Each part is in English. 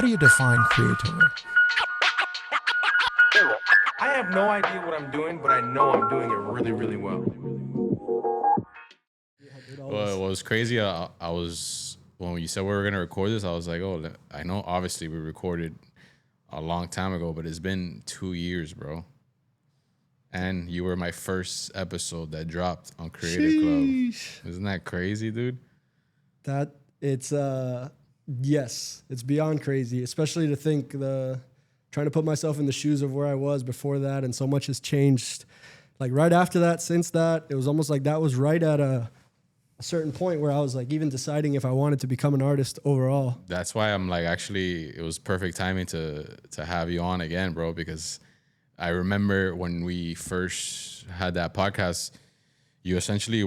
How do you define creativity? I have no idea what I'm doing, but I know I'm doing it really, really well. Well, what was crazy, I was, when you said we were going to record this, I was like, oh, I know obviously we recorded a long time ago, but it's been 2 years, bro. And you were my first episode that dropped on Creative Club. Isn't that crazy, dude? That it's yes, it's beyond crazy, especially to think trying to put myself in the shoes of where I was before that, and so much has changed. Like right after that, since that, it was almost like that was right at a certain point where I was like even deciding if I wanted to become an artist overall. That's why I'm like, actually, it was perfect timing to have you on again, bro, because I remember when we first had that podcast, you essentially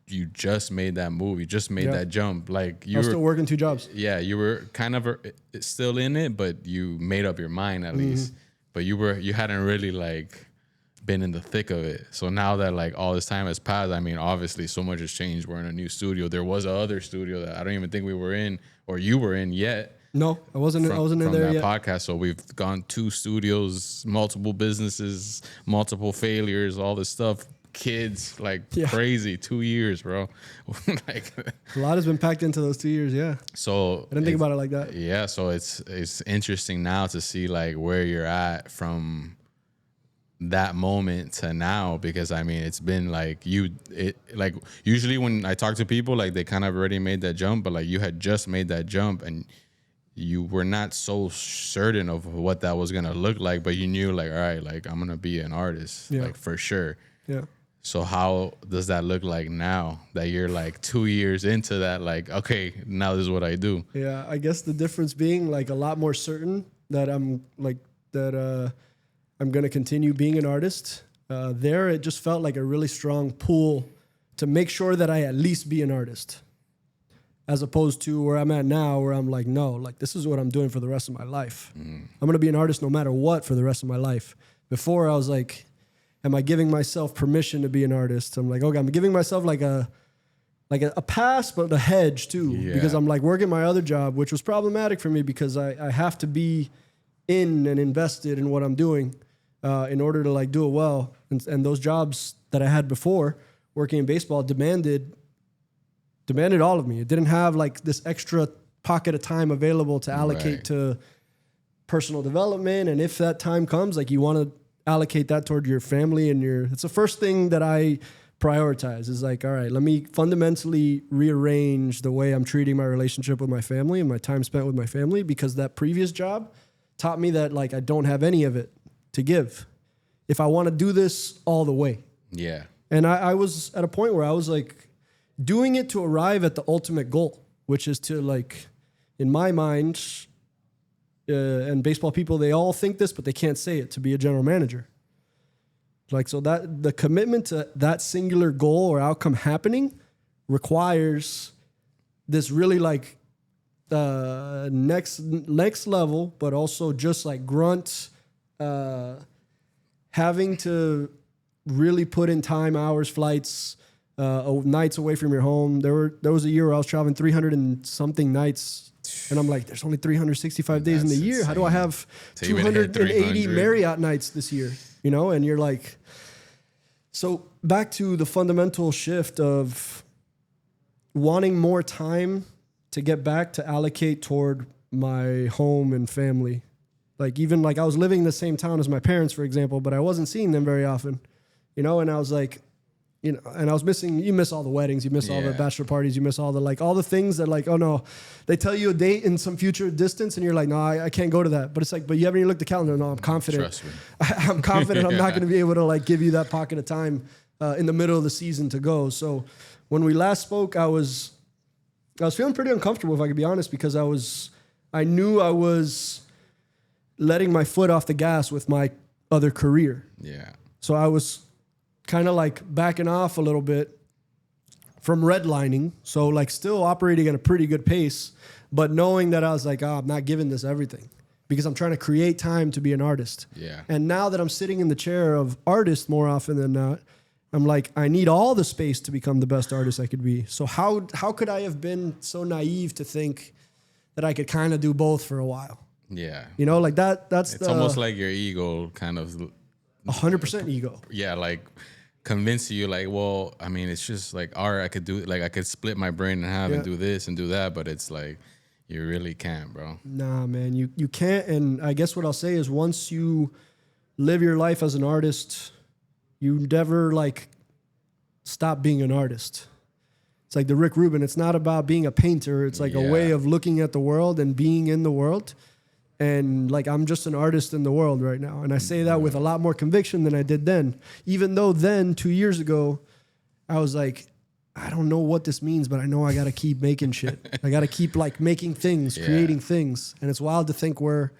you just made that move. You just made that jump. Like I was still working 2 jobs. Yeah, you were kind of still in it, but you made up your mind at least. But you hadn't really like been in the thick of it. So now that like all this time has passed, I mean, obviously so much has changed. We're in a new studio. There was another studio that I don't even think we were in or you were in yet. No, I wasn't in there yet. Podcast. So we've gone 2 studios, multiple businesses, multiple failures, all this stuff. Kids, like crazy. 2 years, bro. Like a lot has been packed into those 2 years. Yeah. So I didn't think about it like that. Yeah. So it's interesting now to see like where you're at from that moment to now, because I mean it's been like like usually when I talk to people, like they kind of already made that jump, but like you had just made that jump and you were not so certain of what that was gonna look like, but you knew like, all right, like I'm gonna be an artist, like for sure. Yeah. So how does that look like now that you're like 2 years into that? Like, okay, now this is what I do. Yeah, I guess the difference being like a lot more certain that I'm gonna continue being an artist. There, it just felt like a really strong pull to make sure that I at least be an artist, as opposed to where I'm at now, where I'm like, no, like this is what I'm doing for the rest of my life. I'm gonna be an artist no matter what for the rest of my life. Before I was like, am I giving myself permission to be an artist? I'm like, okay, I'm giving myself like a pass, but a hedge too, because I'm like working my other job, which was problematic for me because I have to be in and invested in what I'm doing in order to like do it well. And those jobs that I had before working in baseball demanded all of me. It didn't have like this extra pocket of time available to allocate to personal development. And if that time comes, like you want to allocate that toward your family and it's the first thing that I prioritize is like, all right, let me fundamentally rearrange the way I'm treating my relationship with my family and my time spent with my family, because that previous job taught me that like I don't have any of it to give if I want to do this all the way. Yeah. And I was at a point where I was like doing it to arrive at the ultimate goal, which is to like, in my mind, and baseball people, they all think this, but they can't say it, to be a general manager. Like, so that the commitment to that singular goal or outcome happening requires this really like next level, but also just like grunt, having to really put in time, hours, flights, nights away from your home. There was a year where I was traveling 300 and something nights. And I'm like, there's only 365 days in the year. Insane. How do I have 280 Marriott nights this year? You know, and you're like, so back to the fundamental shift of wanting more time to get back to allocate toward my home and family. Like even like I was living in the same town as my parents, for example, but I wasn't seeing them very often, you know, and I was like, you know, and I was missing, you miss all the weddings, you miss all the bachelor parties, you miss all the things that like, oh no, they tell you a date in some future distance and you're like, no, I can't go to that. But it's like, but you haven't even looked at the calendar. No, I'm confident. Trust me. I'm confident I'm not going to be able to like give you that pocket of time in the middle of the season to go. So when we last spoke, I was feeling pretty uncomfortable, if I could be honest, because I knew I was letting my foot off the gas with my other career. Yeah. So I was kind of like backing off a little bit from redlining. So like still operating at a pretty good pace, but knowing that I was like, oh, I'm not giving this everything because I'm trying to create time to be an artist. Yeah. And now that I'm sitting in the chair of artist more often than not, I'm like, I need all the space to become the best artist I could be. So how could I have been so naive to think that I could kind of do both for a while? Yeah. You know, like that's It's almost like your ego kind of 100% ego. yeah, like convince you like, well, I mean, it's just like art. I could do like I could split my brain in half and Yeah. do this and do that, but it's like you really can't, bro. Nah, man, you can't. And I guess what I'll say is once you live your life as an artist, you never like stop being an artist. It's like the Rick Rubin. It's not about being a painter. It's like a way of looking at the world and being in the world. And like, I'm just an artist in the world right now. And I say that with a lot more conviction than I did then. Even though then, 2 years ago, I was like, I don't know what this means, but I know I got to keep making shit. I got to keep like making things, creating things. And it's wild to think we're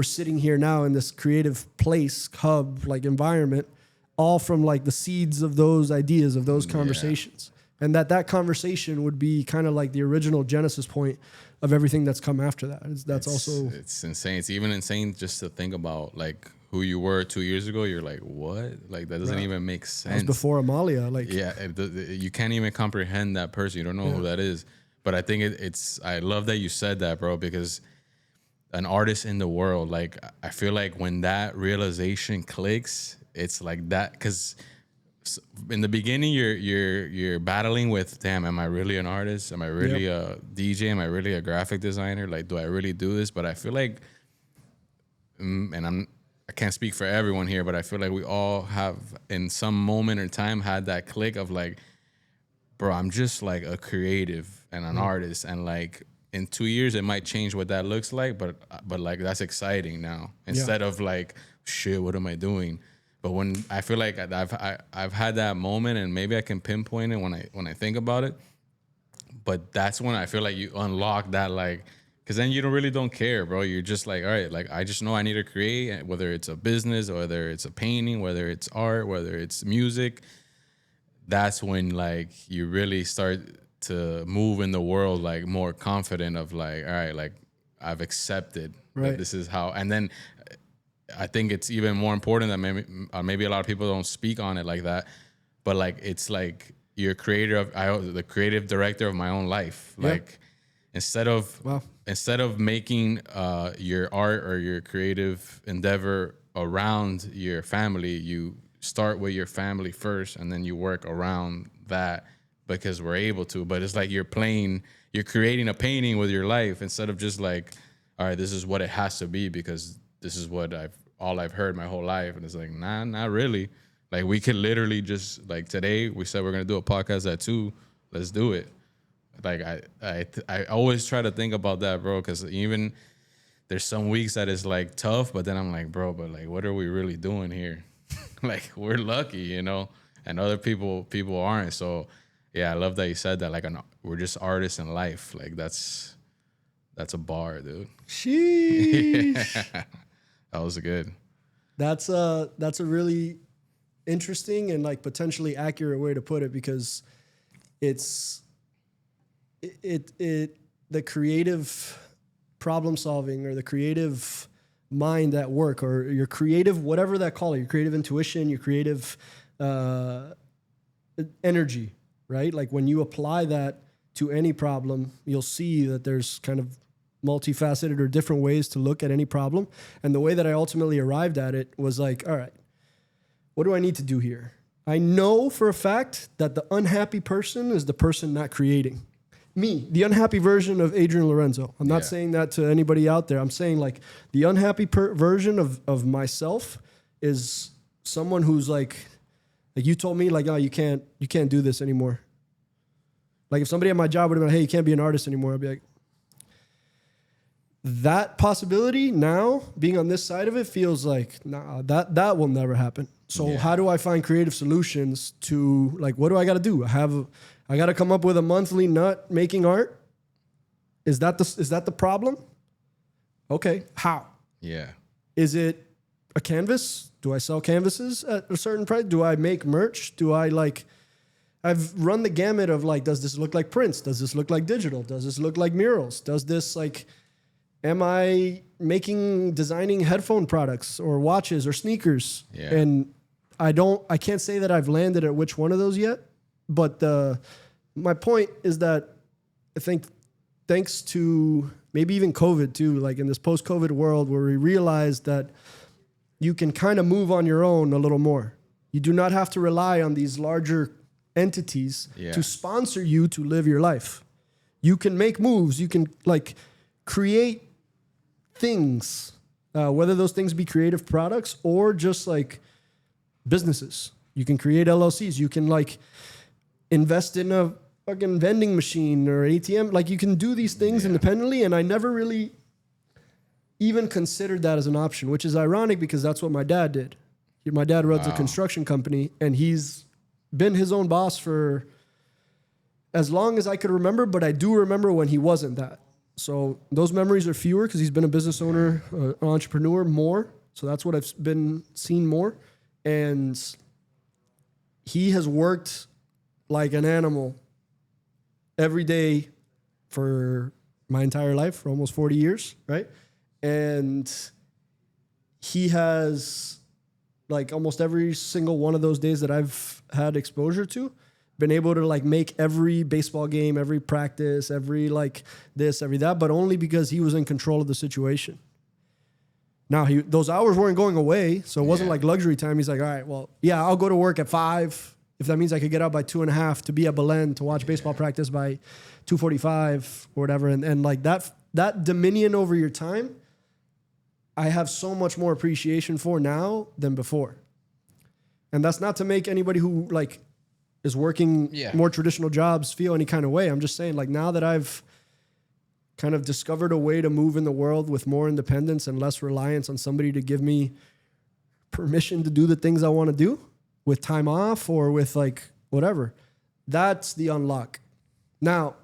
sitting here now in this creative place, hub, like environment, all from like the seeds of those ideas, of those conversations. And that conversation would be kind of like the original genesis point of everything that's come after that. It's insane. It's even insane just to think about like who you were 2 years ago. You're like, what? Like that doesn't even make sense. That was before Amalia. Like, you can't even comprehend that person. You don't know who that is. But I think I love that you said that, bro, because an artist in the world, like I feel like when that realization clicks, it's like that because in the beginning you're battling with, damn, am I really an artist? Am I really a DJ? Am I really a graphic designer? Like, do I really do this? But I feel like, and I can't speak for everyone here, but I feel like we all have in some moment or time had that click of like, bro, I'm just like a creative and an artist, and like in 2 years it might change what that looks like, but like that's exciting now instead of like, shit, what am I doing? But when I feel like I've had that moment, and maybe I can pinpoint it when I think about it. But that's when I feel like you unlock that, like, because then you don't care, bro. You're just like, all right, like I just know I need to create, whether it's a business, or whether it's a painting, whether it's art, whether it's music. That's when like you really start to move in the world like more confident of like, all right, like I've accepted that this is how, and then. I think it's even more important that maybe a lot of people don't speak on it like that, but like it's like you're the creative director of my own life. Like instead of making your art or your creative endeavor around your family, you start with your family first, and then you work around that because we're able to. But it's like you're creating a painting with your life instead of just like, all right, this is what it has to be because this is what I've heard my whole life. And it's like, nah, not really. Like we could literally just like today we said we're gonna do a podcast at 2. Let's do it. Like I always try to think about that, bro, because even there's some weeks that is like tough, but then I'm like, bro, but like what are we really doing here? Like we're lucky, you know, and other people aren't. So yeah, I love that you said that. Like we're just artists in life. Like that's a bar, dude. Sheesh. That was good. That's a really interesting and like potentially accurate way to put it, because it's the creative problem solving or the creative mind at work, or your creative, whatever that call it, your creative intuition, your creative energy, right? Like when you apply that to any problem, you'll see that there's kind of multifaceted or different ways to look at any problem. And the way that I ultimately arrived at it was like, all right, what do I need to do here? I know for a fact that the unhappy person is the person not creating. Me, the unhappy version of Adrian Lorenzo. I'm not saying that to anybody out there. I'm saying like the unhappy version of myself is someone who's like you told me like, oh, you can't do this anymore. Like if somebody at my job would have been, hey, you can't be an artist anymore, I'd be like, that possibility now being on this side of it feels like, nah, that will never happen. So how do I find creative solutions to like, what do I got to do? I got to come up with a monthly nut making art. Is that the problem? Okay. How? Yeah. Is it a canvas? Do I sell canvases at a certain price? Do I make merch? Do I like, I've run the gamut of like, does this look like prints? Does this look like digital? Does this look like murals? Does this like, am I designing headphone products or watches or sneakers? Yeah. And I can't say that I've landed at which one of those yet, but my point is that I think thanks to maybe even COVID too, like in this post-COVID world where we realized that you can kind of move on your own a little more. You do not have to rely on these larger entities to sponsor you to live your life. You can make moves. You can like create things, whether those things be creative products or just like businesses. You can create LLCs. You can like invest in a fucking vending machine or ATM. Like you can do these things independently. And I never really even considered that as an option, which is ironic because that's what my dad did. My dad runs a construction company, and he's been his own boss for as long as I could remember, but I do remember when he wasn't that. So those memories are fewer because he's been a business owner, an entrepreneur more. So that's what I've been seen more. And he has worked like an animal every day for my entire life, for almost 40 years, right? And he has, like almost every single one of those days that I've had exposure to, been able to like make every baseball game, every practice, every like this, every that, but only because he was in control of the situation. Now, those hours weren't going away, so it wasn't like luxury time. He's like, all right, well, yeah, I'll go to work at 5 if that means I could get out by 2:30 to be at Belen to watch baseball practice by 2:45 or whatever. And like that dominion over your time, I have so much more appreciation for now than before. And that's not to make anybody who like is working more traditional jobs feel any kind of way. I'm just saying, like, now that I've kind of discovered a way to move in the world with more independence and less reliance on somebody to give me permission to do the things I want to do with time off or with like whatever, that's the unlock. Now,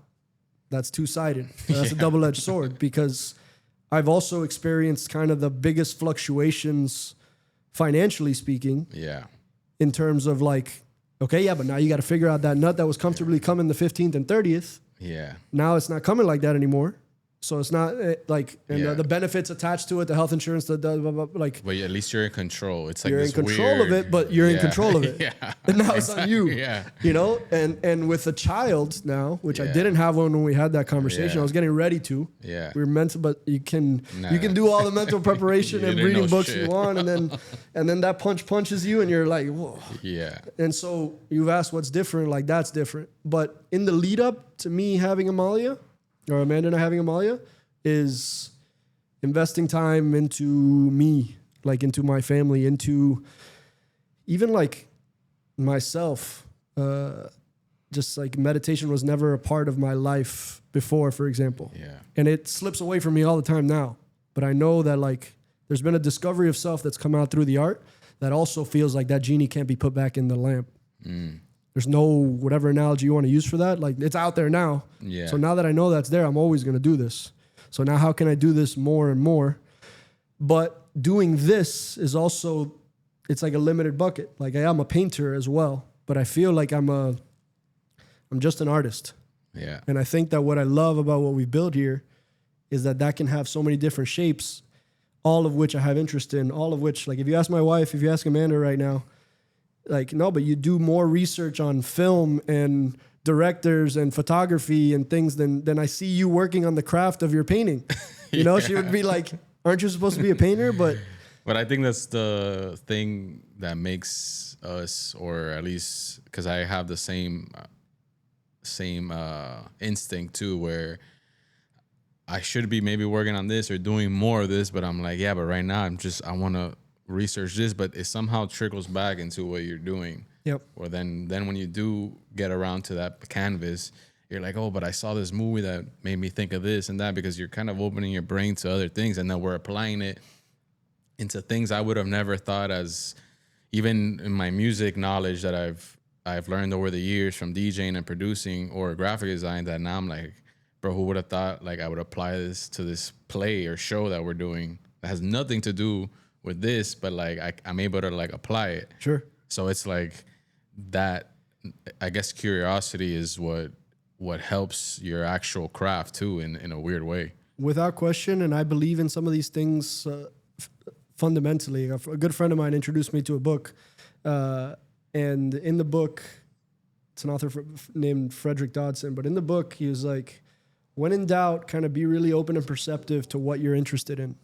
that's two-sided. That's a double-edged sword because I've also experienced kind of the biggest fluctuations financially speaking. Yeah. In terms of like, okay, yeah, but now you got to figure out that nut that was comfortably coming the 15th and 30th. Yeah. Now it's not coming like that anymore. So it's not like, and the benefits attached to it, the health insurance, the blah, blah, blah, like. But at least you're in control. It's like you're in control of it, but you're in control of it. And now it's on you. You know, and with a child now, which I didn't have one when we had that conversation. I was getting ready to. Yeah. We were meant to, but you can do all the mental preparation and reading books you want, and then that punches you, and you're like, whoa. Yeah. And so you've asked what's different. Like that's different. But in the lead up to me having Amalia, or Amanda and I having Amalia, is investing time into me, like into my family, into even like myself. Just like meditation was never a part of my life before, for example. Yeah. And it slips away from me all the time now. But I know that like there's been a discovery of self that's come out through the art that also feels like that genie can't be put back in the lamp. There's no whatever analogy you want to use for that. Like it's out there now. Yeah. So now that I know that's there, I'm always going to do this. So now how can I do this more and more? But doing this is also, it's like a limited bucket. Like I am a painter as well, but I feel like I'm just an artist. Yeah. And I think that what I love about what we've built here is that can have so many different shapes, all of which I have interest in, all of which, like if you ask my wife, if you ask Amanda right now, like, no, but you do more research on film and directors and photography and things than I see you working on the craft of your painting. You know, she would be like, aren't you supposed to be a painter? But I think that's the thing that makes us, or at least because I have the same instinct too, where I should be maybe working on this or doing more of this, but I'm like, yeah, but right now I want to research this, but it somehow trickles back into what you're doing. Yep. Or then when you do get around to that canvas, you're like, oh, but I saw this movie that made me think of this and that, because you're kind of opening your brain to other things, and then we're applying it into things I would have never thought, as even in my music knowledge that I've learned over the years from DJing and producing or graphic design, that now I'm like, bro, who would have thought like I would apply this to this play or show that we're doing that has nothing to do with this, but like I'm able to like apply it. Sure. So it's like that, I guess curiosity is what helps your actual craft too, in a weird way. Without question. And I believe in some of these things fundamentally. A good friend of mine introduced me to a book, and in the book, it's an author named Frederick Dodson, but in the book he was like, when in doubt, kind of be really open and perceptive to what you're interested in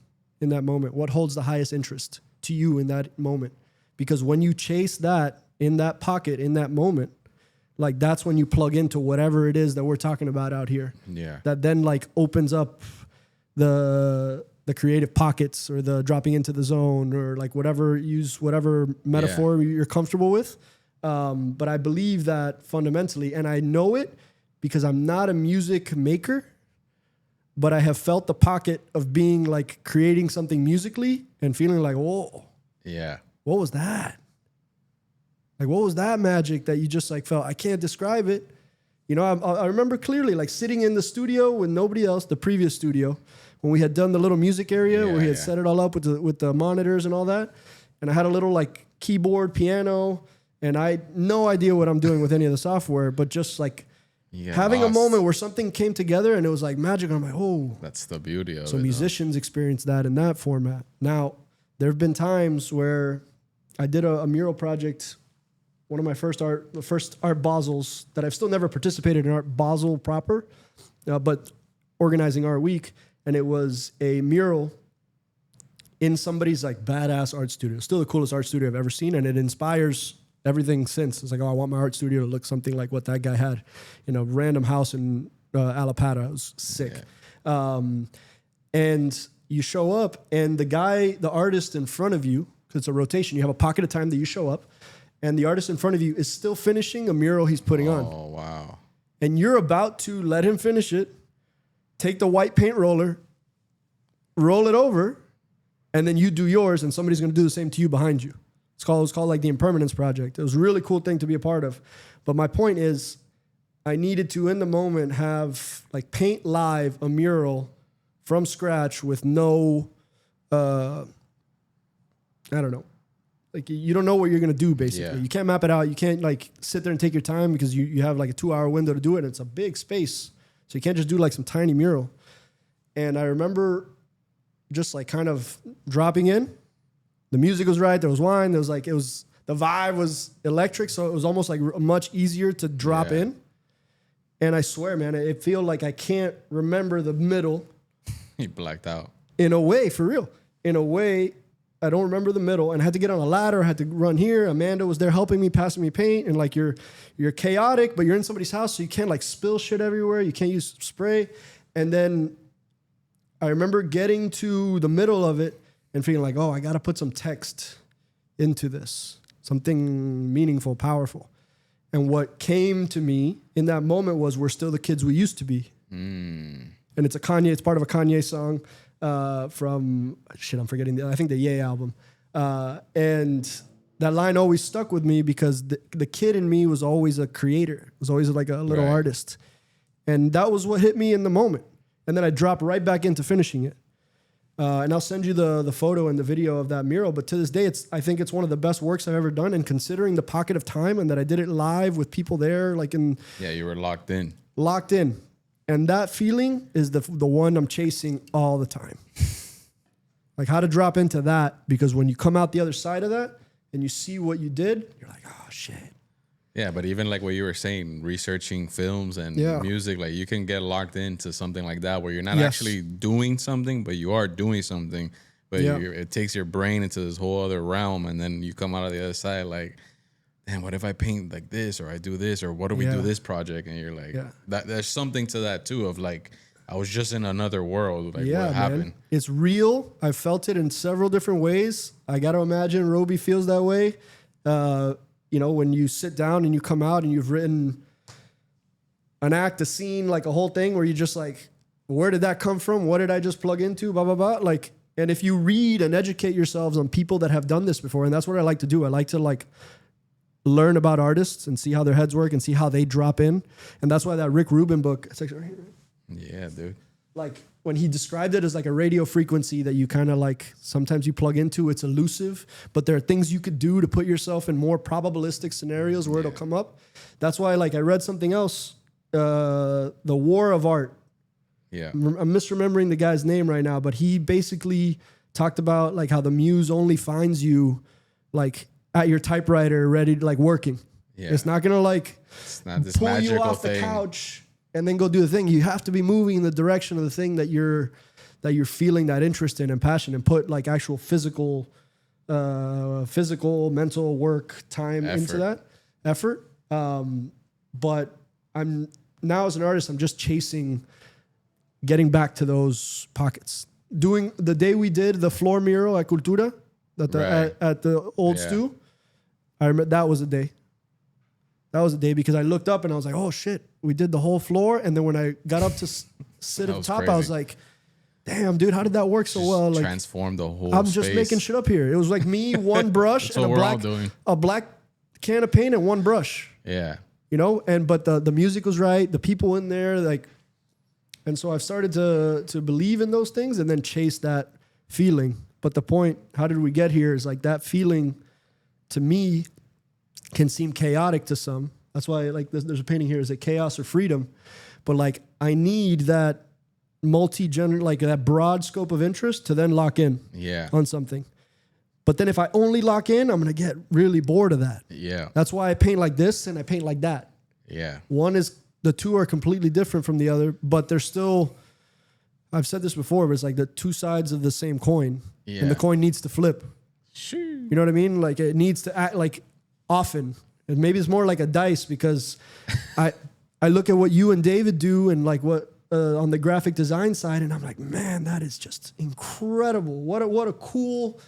that moment. What holds the highest interest to you in that moment? Because when you chase that in that pocket, in that moment, like that's when you plug into whatever it is that we're talking about out here. Yeah. That then like opens up the creative pockets or the dropping into the zone or like whatever metaphor you're comfortable with. But I believe that fundamentally, and I know it because I'm not a music maker, but I have felt the pocket of being like creating something musically and feeling like, whoa, Yeah. what was that? Like, what was that magic that you just like felt? I can't describe it. You know, I remember clearly like sitting in the studio with nobody else, the previous studio, when we had done the little music area where we had set it all up with the monitors and all that. And I had a little like keyboard, piano, and I had no idea what I'm doing with any of the software, but just like having a moment where something came together and it was like magic. And I'm like, oh. That's the beauty of it. So musicians experience that in that format. Now, there have been times where I did a mural project, one of my first art Basels that I've still never participated in Art Basel proper, but organizing Art Week. And it was a mural in somebody's like badass art studio. Still the coolest art studio I've ever seen. And it inspires everything since. It's like, oh, I want my art studio to look something like what that guy had in a random house in Alapata. It was sick. Yeah. And you show up and the artist in front of you, because it's a rotation, you have a pocket of time that you show up, and the artist in front of you is still finishing a mural he's putting on. Oh, wow. And you're about to let him finish it, take the white paint roller, roll it over, and then you do yours, and somebody's going to do the same to you behind you. It was called like the Impermanence Project. It was a really cool thing to be a part of. But my point is, I needed to, in the moment, have like paint live a mural from scratch with no, I don't know. Like you don't know what you're going to do, basically. Yeah. You can't map it out. You can't like sit there and take your time because you have like a 2-hour window to do it. And it's a big space. So you can't just do like some tiny mural. And I remember just like kind of dropping in. The music was right. There was wine. There was like, the vibe was electric. So it was almost like much easier to drop in. And I swear, man, it feel like I can't remember the middle. You blacked out. In a way, for real. In a way, I don't remember the middle, and I had to get on a ladder. I had to run here. Amanda was there helping me, passing me paint, and like you're chaotic, but you're in somebody's house, so you can't like spill shit everywhere. You can't use spray. And then I remember getting to the middle of it and feeling like, oh, I got to put some text into this, something meaningful, powerful. And what came to me in that moment was, we're still the kids we used to be. And it's it's part of a Kanye song. From I'm forgetting I think the Ye album, and that line always stuck with me because the kid in me was always a creator, was always like a little artist, and that was what hit me in the moment. And then I dropped right back into finishing it, and I'll send you the photo and the video of that mural. But to this day, I think it's one of the best works I've ever done. And considering the pocket of time and that I did it live with people there, like you were locked in. And that feeling is the one I'm chasing all the time. Like how to drop into that, because when you come out the other side of that and you see what you did, you're like, oh, shit. Yeah, but even like what you were saying, researching films and music, like you can get locked into something like that where you're not actually doing something, but you are doing something. But it takes your brain into this whole other realm, and then you come out of the other side like, damn, what if I paint like this, or I do this, or what do we do this project? And you're like, there's something to that too, of like, I was just in another world. Like, what happened? Man. It's real. I felt it in several different ways. I got to imagine Roby feels that way. When you sit down and you come out and you've written an act, a scene, like a whole thing where you just like, where did that come from? What did I just plug into? Blah, blah, blah. Like, and if you read and educate yourselves on people that have done this before, and that's what I like to do. I like to like learn about artists and see how their heads work and see how they drop in. And that's why that Rick Rubin book, it's like right here, right? Yeah, dude. Like when he described it as like a radio frequency that you kind of like, sometimes you plug into, it's elusive, but there are things you could do to put yourself in more probabilistic scenarios where it'll come up. That's why like I read something else, The War of Art. Yeah. I'm misremembering the guy's name right now, but he basically talked about like how the muse only finds you like at your typewriter ready to like working. Yeah. It's not going to like it's not this pull you magical off thing. the couch and then go do the thing. You have to be moving in the direction of the thing that you're feeling that interest in and passion, and put like actual physical, mental work time into that effort. But I'm now as an artist, I'm just chasing getting back to those pockets. Doing the day we did the floor mural at Cultura, at the old stew, I remember that was a day. That was a day because I looked up and I was like, oh shit, we did the whole floor. And then when I got up to sit at the top, I was like, damn, dude, how did that work so well? Like, transform the whole I'm space. just making shit up here. It was like me, one brush, and a black can of paint and one brush. Yeah. You know, but the music was right, the people in there, like, and so I've started to believe in those things and then chase that feeling. But the point, how did we get here, is like that feeling to me can seem chaotic to some. That's why like there's a painting here, is it chaos or freedom? But like I need that multi-gender, like that broad scope of interest to then lock in on something. But then if I only lock in, I'm going to get really bored of that. Yeah. That's why I paint like this and I paint like that. Yeah. The two are completely different from the other, but they're still, I've said this before, but it's like the two sides of the same coin. Yeah. And the coin needs to flip. Sure. You know what I mean? Like it needs to act like often. And maybe it's more like a dice, because I look at what you and David do and like what on the graphic design side, and I'm like, man, that is just incredible. What a cool,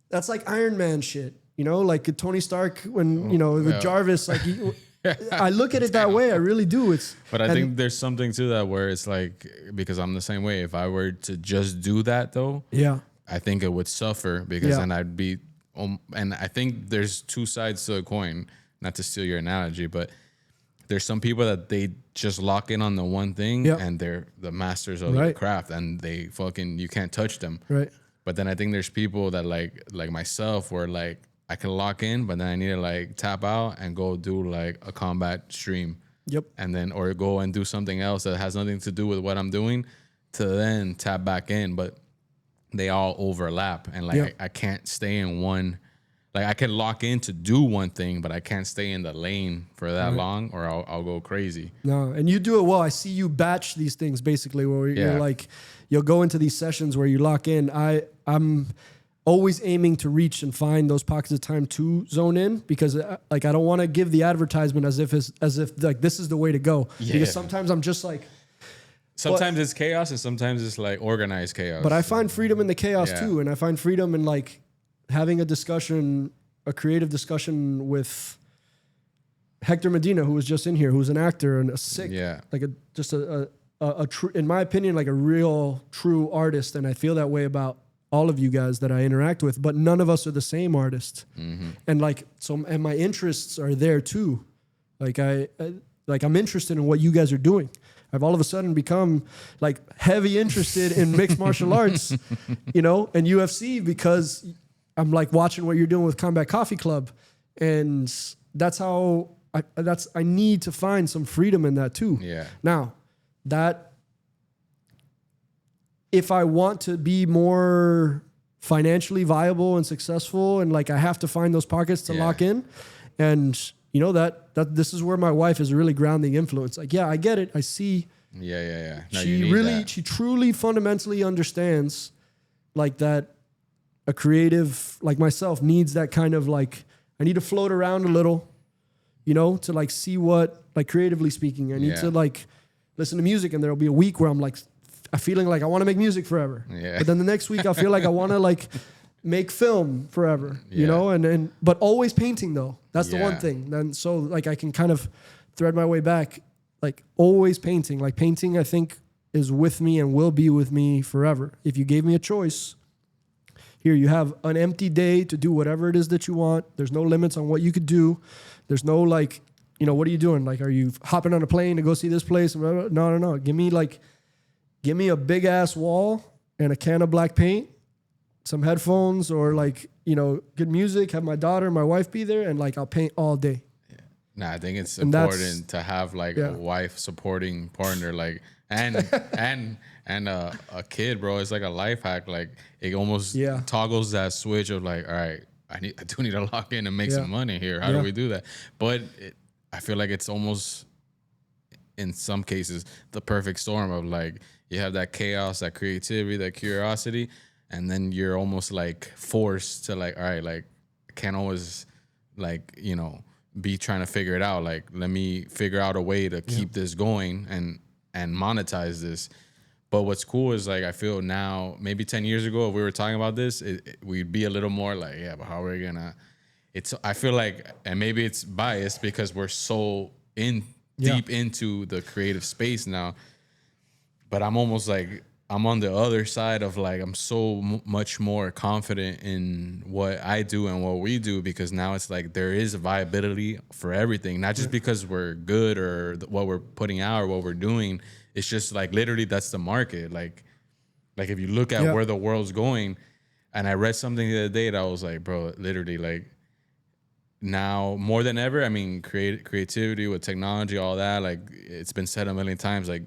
that's like Iron Man shit. You know, like Tony Stark when, with Jarvis, like I look at it that way. I really do. But I think there's something to that where it's like, because I'm the same way. If I were to just do that though, I think it would suffer, because then I'd be, and I think there's two sides to a coin, not to steal your analogy, but there's some people that they just lock in on the one thing and they're the masters of the craft, and they fucking, you can't touch them. Right. But then I think there's people that like myself, where like, I can lock in, but then I need to like tap out and go do like a combat stream. Yep. And then, or go and do something else that has nothing to do with what I'm doing, to then tap back in. But they all overlap, and like I can't stay in one. Like I can lock in to do one thing, but I can't stay in the lane for that long, or I'll go crazy. No, and you do it well. I see you batch these things basically, where you're like, you'll go into these sessions where you lock in. I'm always aiming to reach and find those pockets of time to zone in, because like I don't want to give the advertisement as if like this is the way to go. Yeah. Because sometimes I'm just like, sometimes it's chaos and sometimes it's like organized chaos. But I find freedom in the chaos too, and I find freedom in like having a creative discussion with Hector Medina, who was just in here, who's an actor and a sick, like a true, in my opinion, like a real true artist, and I feel that way about all of you guys that I interact with, but none of us are the same artist. Mm-hmm. And like, so, and my interests are there too. Like I'm interested in what you guys are doing. I've all of a sudden become like heavy interested in mixed martial arts, and UFC, because I'm like watching what you're doing with Combat Coffee Club. And that's how I need to find some freedom in that too. Yeah. Now that, if I want to be more financially viable and successful, and like I have to find those pockets to lock in, and that this is where my wife is a really grounding influence. Like, I get it. I see. Yeah. No, she truly fundamentally understands like that a creative like myself needs that kind of like, I need to float around a little, to like see what, like creatively speaking, I need to like listen to music, and there'll be a week where I'm like, feeling like I want to make music forever. Yeah. But then the next week I feel like I want to like make film forever, but always painting though. That's the one thing. Then so like I can kind of thread my way back, like always painting. Like painting, I think, is with me and will be with me forever. If you gave me a choice, here you have an empty day to do whatever it is that you want. There's no limits on what you could do. There's no like, what are you doing? Like, are you hopping on a plane to go see this place? No. Give me a big ass wall and a can of black paint, some headphones, or like, good music, have my daughter and my wife be there, and like I'll paint all day. Yeah. Nah, I think it's important to have like a wife supporting partner, like and a kid, bro. It's like a life hack. Like it almost toggles that switch of like, all right, I do need to lock in and make some money here. How do we do that? But I feel like it's almost in some cases the perfect storm of like you have that chaos, that creativity, that curiosity, and then you're almost like forced to like, all right, like I can't always like, you know, be trying to figure it out. Like, let me figure out a way to keep this going and monetize this. But what's cool is like I feel now, maybe 10 years ago, if we were talking about this, we'd be a little more like, yeah, but how are we gonna? It's I feel like, and maybe it's biased because we're so deep into the creative space now. But I'm almost like I'm on the other side of like I'm so much more confident in what I do and what we do, because now it's like there is a viability for everything, not just because we're good or what we're putting out or what we're doing. It's just like literally that's the market. Like if you look at where the world's going, and I read something the other day that I was like, bro, literally like now more than ever, I mean, creativity with technology, all that, like it's been said a million times, like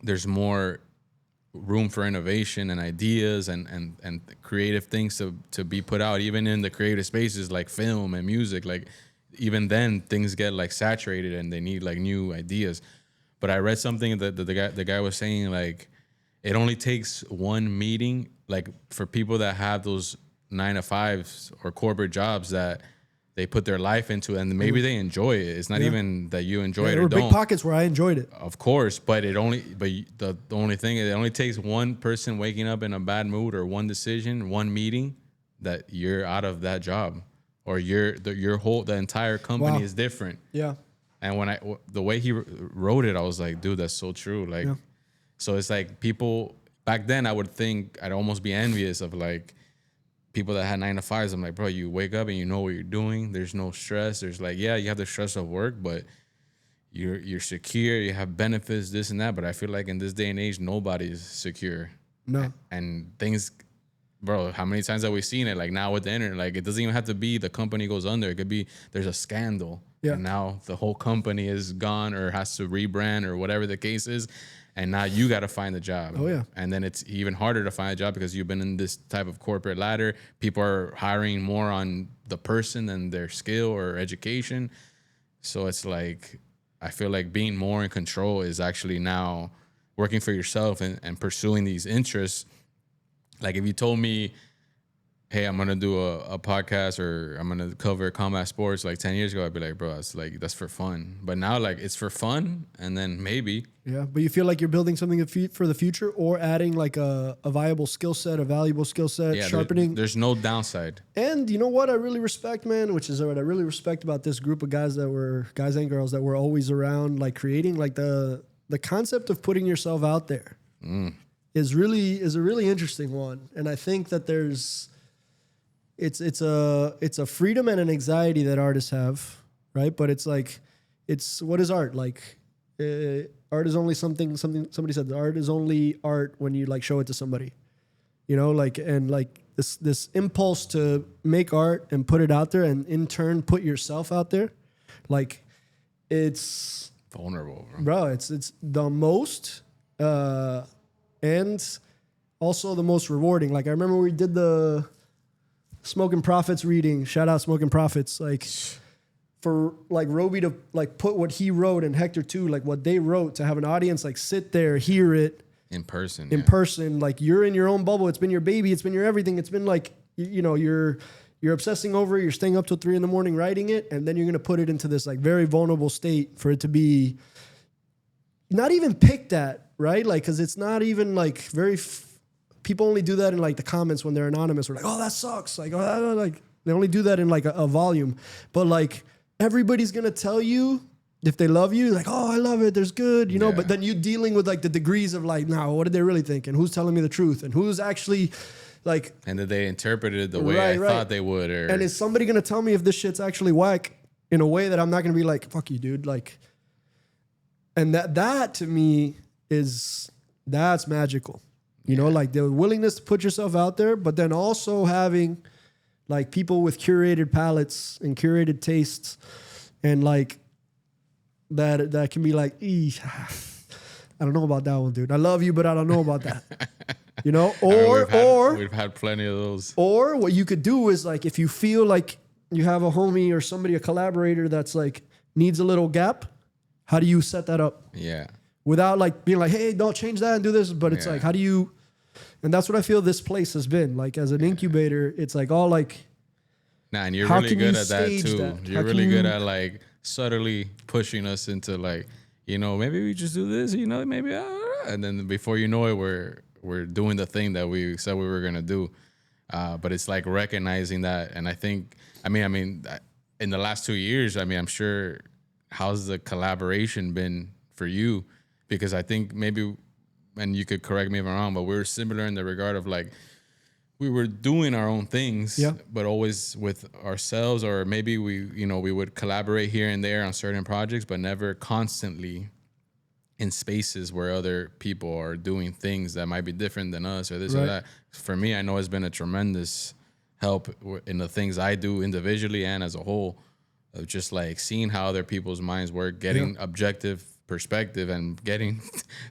there's more room for innovation and ideas and creative things to be put out, even in the creative spaces like film and music. Like even then things get like saturated and they need like new ideas. But I read something that the guy was saying, like, it only takes one meeting, like for people that have those 9-to-5s or corporate jobs that they put their life into, and maybe they enjoy it. It's not even that you enjoy it there or were don't. big pockets where I enjoyed it. Of course, but the only thing is it only takes one person waking up in a bad mood or one decision, one meeting, that you're out of that job, or the entire company is different. Yeah. And the way he wrote it, I was like, dude, that's so true. Like, so it's like people back then, I would think I'd almost be envious of like people that had 9-to-5s. I'm like, bro, you wake up and you know what you're doing. There's no stress. There's like, yeah, you have the stress of work, but you're secure. You have benefits, this and that. But I feel like in this day and age, nobody's secure. No. And things, bro, how many times have we seen it? Like now with the internet, like it doesn't even have to be the company goes under. It could be there's a scandal. Yeah. And now the whole company is gone or has to rebrand or whatever the case is. And now you got to find the job. Oh, yeah. And then it's even harder to find a job because you've been in this type of corporate ladder. People are hiring more on the person than their skill or education. So it's like, I feel like being more in control is actually now working for yourself and pursuing these interests. Like if you told me, hey, I'm going to do a podcast or I'm going to cover combat sports like 10 years ago, I'd be like, bro, it's like, that's for fun. But now like it's for fun. And then maybe. Yeah. But you feel like you're building something for the future or adding like a viable skill set, a valuable skill set, sharpening. There's no downside. And you know what I really respect, man, which is what I really respect about this group of guys and girls that were always around, like creating like the concept of putting yourself out there is a really interesting one. And I think that it's a freedom and an anxiety that artists have, right? But it's like, what is art? Like, art is only something somebody said, art is only art when you like show it to somebody, you know, like, and like this impulse to make art and put it out there and in turn put yourself out there. Like it's vulnerable, bro. It's the most, and also the most rewarding. Like I remember we did the Smoking Prophets reading. Shout out Smoking Prophets. Like for like Roby to like put what he wrote and Hector too, like what they wrote, to have an audience like sit there, hear it in person. Like you're in your own bubble. It's been your baby. It's been your everything. It's been like, you know, you're obsessing over it. You're staying up till 3 a.m. writing it. And then you're going to put it into this like very vulnerable state for it to be not even picked at, right? Like, cause it's not even like people only do that in like the comments when they're anonymous. We're like, oh, that sucks. Like, oh, like they only do that in like a volume. But like everybody's gonna tell you if they love you, like, oh, I love it. There's good, you know. But then you dealing with like the degrees of like, nah, what did they really think? And who's telling me the truth? And who's actually like? And did they interpreted it the way I thought they would? Or and is somebody gonna tell me if this shit's actually whack in a way that I'm not gonna be like, fuck you, dude. Like, and that to me that's magical. You know, like the willingness to put yourself out there, but then also having like people with curated palettes and curated tastes, and like that can be like, I don't know about that one, dude. I love you, but I don't know about that. You know, we've had plenty of those. Or what you could do is like, if you feel like you have a homie or somebody, a collaborator that's like needs a little gap, How do you set that up? Yeah. Without like being like, hey, don't change that and do this. But it's like, how do you, and that's what I feel this place has been. Like as an incubator, it's like all like, nah, and you're how really can good you at that stage too. that? You're really good at like subtly pushing us into like, you know, maybe we just do this, you know, maybe, and then before you know it, we're doing the thing that we said we were gonna do. But it's like recognizing that, and I think, I mean, in the last 2 years, I mean, I'm sure, how's the collaboration been for you? Because I think maybe, and you could correct me if I'm wrong, but we're similar in the regard of like, we were doing our own things, but always with ourselves, or maybe we would collaborate here and there on certain projects, but never constantly in spaces where other people are doing things that might be different than us or this or that. For me, I know it's been a tremendous help in the things I do individually and as a whole, of just like seeing how other people's minds work, getting objective perspective and getting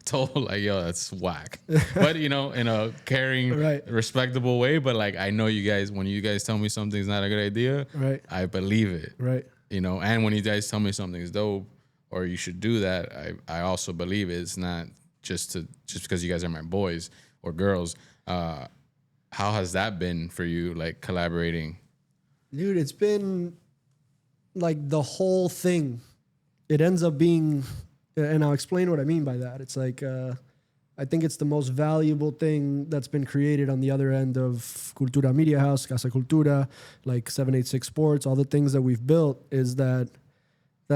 told like, yo, that's whack. But, you know, in a caring, respectable way. But like, I know you guys, when you guys tell me something's not a good idea, I believe it. You know, and when you guys tell me something's dope, or you should do that, I also believe it's not just because you guys are my boys or girls. How has that been for you, like collaborating? Dude, it's been like the whole thing. It ends up being, and I'll explain what I mean by that. It's like, I think it's the most valuable thing that's been created on the other end of Cultura Media House, Casa Cultura, like 786 Sports, all the things that we've built is that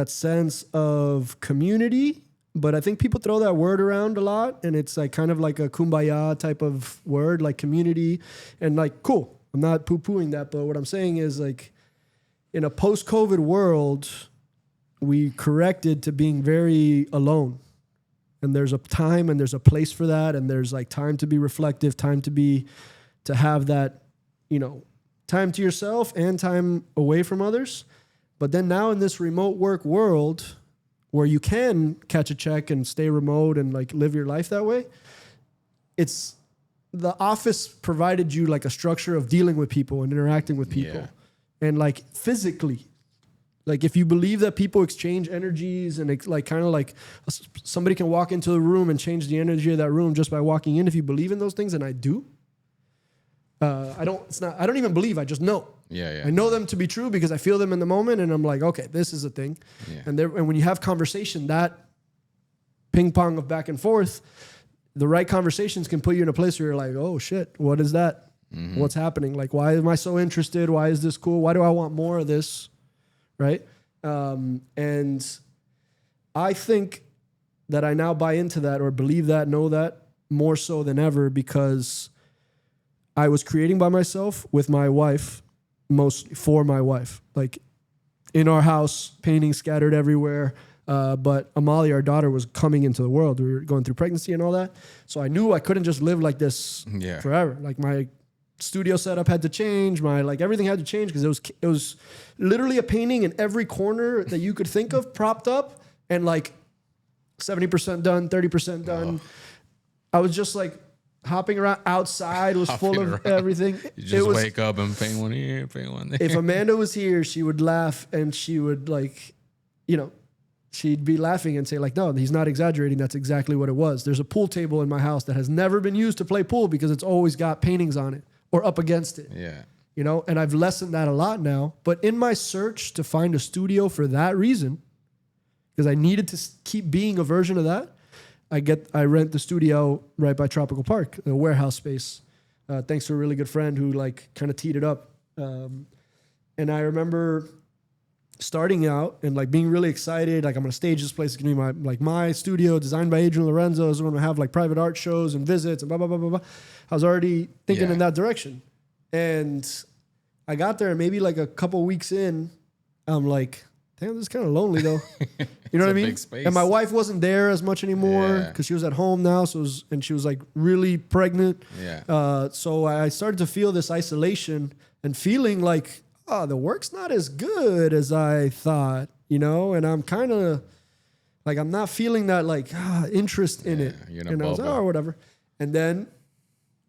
sense of community. But I think people throw that word around a lot, and it's like kind of like a kumbaya type of word, like community. And like, cool, I'm not poo-pooing that, but what I'm saying is like in a post-COVID world, we corrected to being very alone. And there's a time and there's a place for that, and there's like time to be reflective, time to have that, you know, time to yourself and time away from others. But then now in this remote work world where you can catch a check and stay remote and like live your life that way, it's the office provided you like a structure of dealing with people and interacting with people and like physically. Like if you believe that people exchange energies and it's like kind of like somebody can walk into the room and change the energy of that room just by walking in. If you believe in those things, and I do, I don't even believe, I just know. I know them to be true because I feel them in the moment, and I'm like, okay, this is a thing. And when you have conversation, that ping pong of back and forth, the right conversations can put you in a place where you're like, oh shit, what is that? What's happening? Like, why am I so interested? Why is this cool? Why do I want more of this? Right? And I think that I now buy into that or believe that, know that more so than ever, because I was creating by myself with my wife, mostly for my wife, like in our house, paintings scattered everywhere. But Amalia, our daughter, was coming into the world. We were going through pregnancy and all that. So I knew I couldn't just live like this forever. Like my studio setup had to change. My like everything had to change because it was literally a painting in every corner that you could think of propped up, and like 70% done, 30% done. I was just like hopping around outside, was full of everything. You just wake up and paint one here, paint one there. If Amanda was here, she would laugh, and she would like, you know, she'd be laughing and say like, no, he's not exaggerating. That's exactly what it was. There's a pool table in my house that has never been used to play pool because it's always got paintings on it or up against it. Yeah. You know, and I've lessened that a lot now. But in my search to find a studio for that reason, because I needed to keep being a version of that, I rent the studio right by Tropical Park, the warehouse space, thanks to a really good friend who like kind of teed it up. And I remember starting out and like being really excited, like I'm gonna stage this place. It's gonna be my studio, designed by Adrian Lorenzo. Is gonna have like private art shows and visits and blah blah blah blah blah. I was already thinking in that direction, and I got there and maybe like a couple weeks in, I'm like, damn, this is kind of lonely though. You know what I mean? And my wife wasn't there as much anymore because she was at home now. And she was like really pregnant. So I started to feel this isolation and feeling like, oh, the work's not as good as I thought, you know? And I'm kind of like, I'm not feeling that like interest in it. And I was like, oh, whatever. And then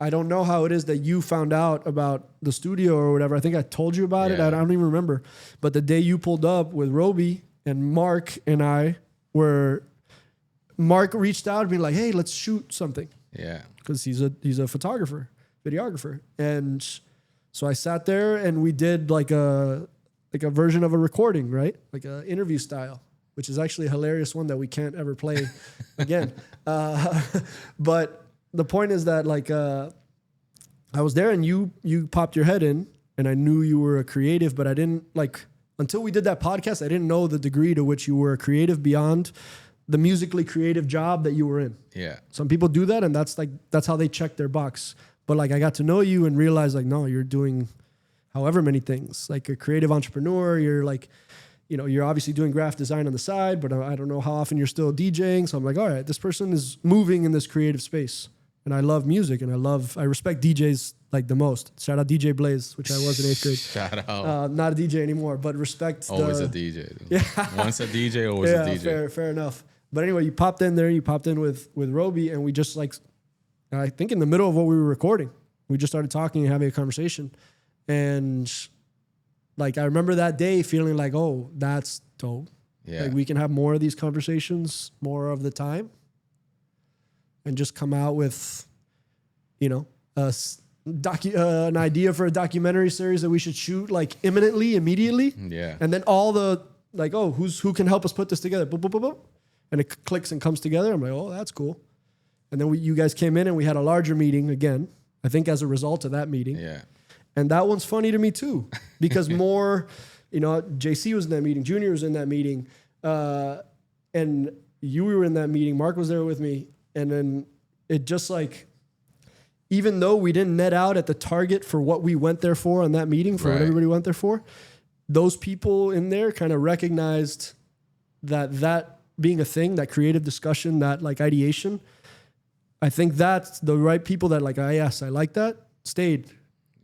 I don't know how it is that you found out about the studio or whatever. I think I told you about it. I don't even remember. But the day you pulled up with Roby and Mark and I where Mark reached out and be like, hey, let's shoot something. Yeah. Because he's a photographer, videographer. And so I sat there and we did like a version of a recording, right? Like an interview style, which is actually a hilarious one that we can't ever play again. But the point is that like I was there and you popped your head in and I knew you were a creative, but I didn't like, until we did that podcast, I didn't know the degree to which you were a creative beyond the musically creative job that you were in. Yeah. Some people do that and that's how they check their box. But like I got to know you and realized like, no, you're doing however many things, like a creative entrepreneur. You're like, you know, you're obviously doing graphic design on the side, but I don't know how often you're still DJing. So I'm like, all right, this person is moving in this creative space. And I love music and I respect DJs like the most. Shout out DJ Blaze, which I was in 8th grade. Shout out. Not a DJ anymore, but respect. Always a DJ. Dude. Yeah. Once a DJ, always a DJ. Fair enough. But anyway, you popped in there, you popped in with Roby, and we just like, I think in the middle of what we were recording, we just started talking and having a conversation. And like, I remember that day feeling like, oh, that's dope. Yeah. Like we can have more of these conversations more of the time and just come out with, you know, an idea for a documentary series that we should shoot like immediately. Yeah. And then all the like, oh, who can help us put this together? Boop, boop, boop, boop. And it clicks and comes together. I'm like, oh, that's cool. And then you guys came in and we had a larger meeting again, I think as a result of that meeting. Yeah. And that one's funny to me too, because more, you know, JC was in that meeting, Junior was in that meeting, and you were in that meeting, Mark was there with me. And then it just like, even though we didn't net out at the target for what we went there for on that meeting, for what everybody went there for, those people in there kind of recognized that being a thing, that creative discussion, that like ideation, I think that's the right people that like, yes, I like that, stayed.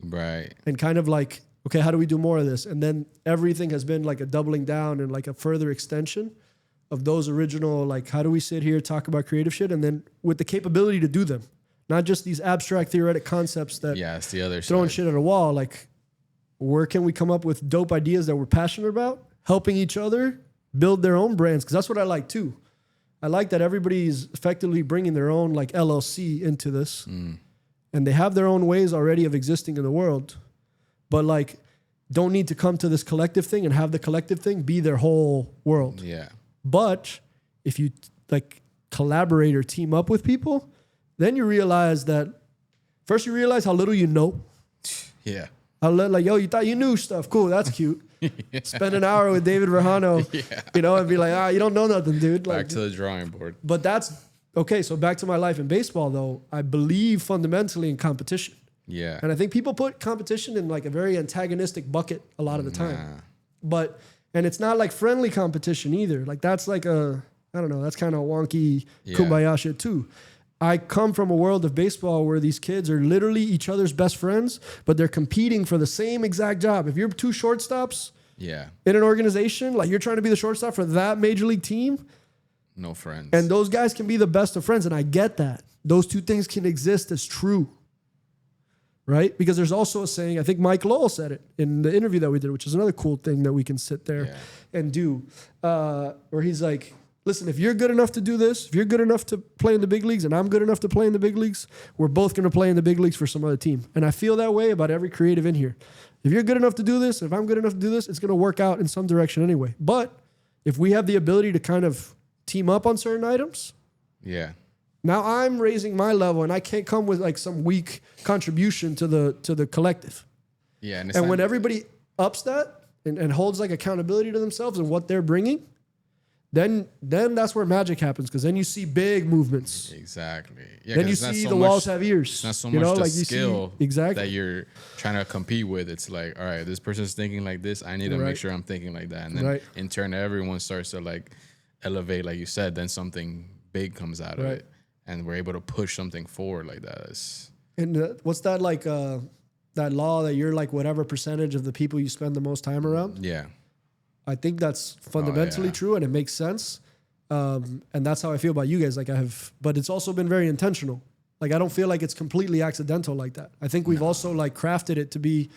Right. And kind of like, okay, how do we do more of this? And then everything has been like a doubling down and like a further extension of those original, like, how do we sit here, talk about creative shit? And then with the capability to do them, not just these abstract theoretic concepts that it's the other throwing side. shit at a wall. Like, where can we come up with dope ideas that we're passionate about, helping each other build their own brands? Because that's what I like too. I like that everybody's effectively bringing their own like LLC into this, and they have their own ways already of existing in the world, but like don't need to come to this collective thing and have the collective thing be their whole world. Yeah. But if you like collaborate or team up with people, then you realize that first you realize how little you know. Yeah. How like, yo, you thought you knew stuff. Cool, that's cute. Spend an hour with David Verjano, you know, and be like, you don't know nothing, dude. Like, Back to the drawing board. But that's okay. So back to my life in baseball, though, I believe fundamentally in competition. Yeah. And I think people put competition in like a very antagonistic bucket a lot of the time. And it's not like friendly competition either. Like that's like I don't know, that's kind of wonky kumbaya shit too. I come from a world of baseball where these kids are literally each other's best friends, but they're competing for the same exact job. If you're two shortstops in an organization, like you're trying to be the shortstop for that major league team, no friends. and those guys can be the best of friends. And I get that. Those two things can exist as true, right? Because there's also a saying, I think Mike Lowell said it in the interview that we did, which is another cool thing that we can sit there and do, where he's like, listen, if you're good enough to do this, if you're good enough to play in the big leagues and I'm good enough to play in the big leagues, we're both going to play in the big leagues for some other team. And I feel that way about every creative in here. If you're good enough to do this, if I'm good enough to do this, it's going to work out in some direction anyway. But if we have the ability to kind of team up on certain items, now I'm raising my level and I can't come with like some weak contribution to the collective. Yeah. And when everybody ups that and holds like accountability to themselves and what they're bringing, then that's where magic happens, because then you see big movements. Exactly. Yeah, then you see the walls have ears. It's not so much the skill exactly that you're trying to compete with. It's like, all right, this person's thinking like this. I need to make sure I'm thinking like that. And then in turn, everyone starts to like elevate, like you said, then something big comes out of it. And we're able to push something forward like that. And what's that like, that law that you're like whatever percentage of the people you spend the most time around? Yeah. I think that's fundamentally true, and it makes sense. And that's how I feel about you guys. Like but it's also been very intentional. Like I don't feel like it's completely accidental like that. I think we've also like crafted it to be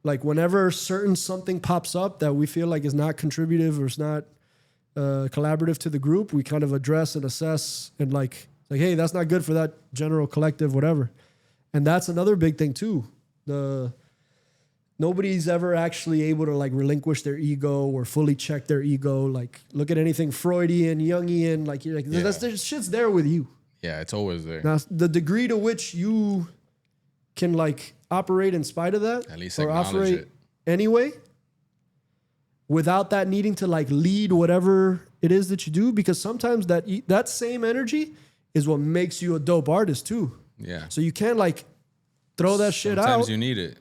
like whenever certain something pops up that we feel like is not contributive or is not collaborative to the group. We kind of address and assess and like, hey, that's not good for that general collective, whatever. And that's another big thing too. Nobody's ever actually able to like relinquish their ego or fully check their ego. Like look at anything Freudian, Jungian, like you're like, that shit's there with you. Yeah, it's always there. Now, the degree to which you can like operate in spite of that, at least or acknowledge operate it. anyway, without that needing to like lead whatever it is that you do, because sometimes that same energy is what makes you a dope artist too. Yeah. So you can't like throw that shit out. Sometimes you need it.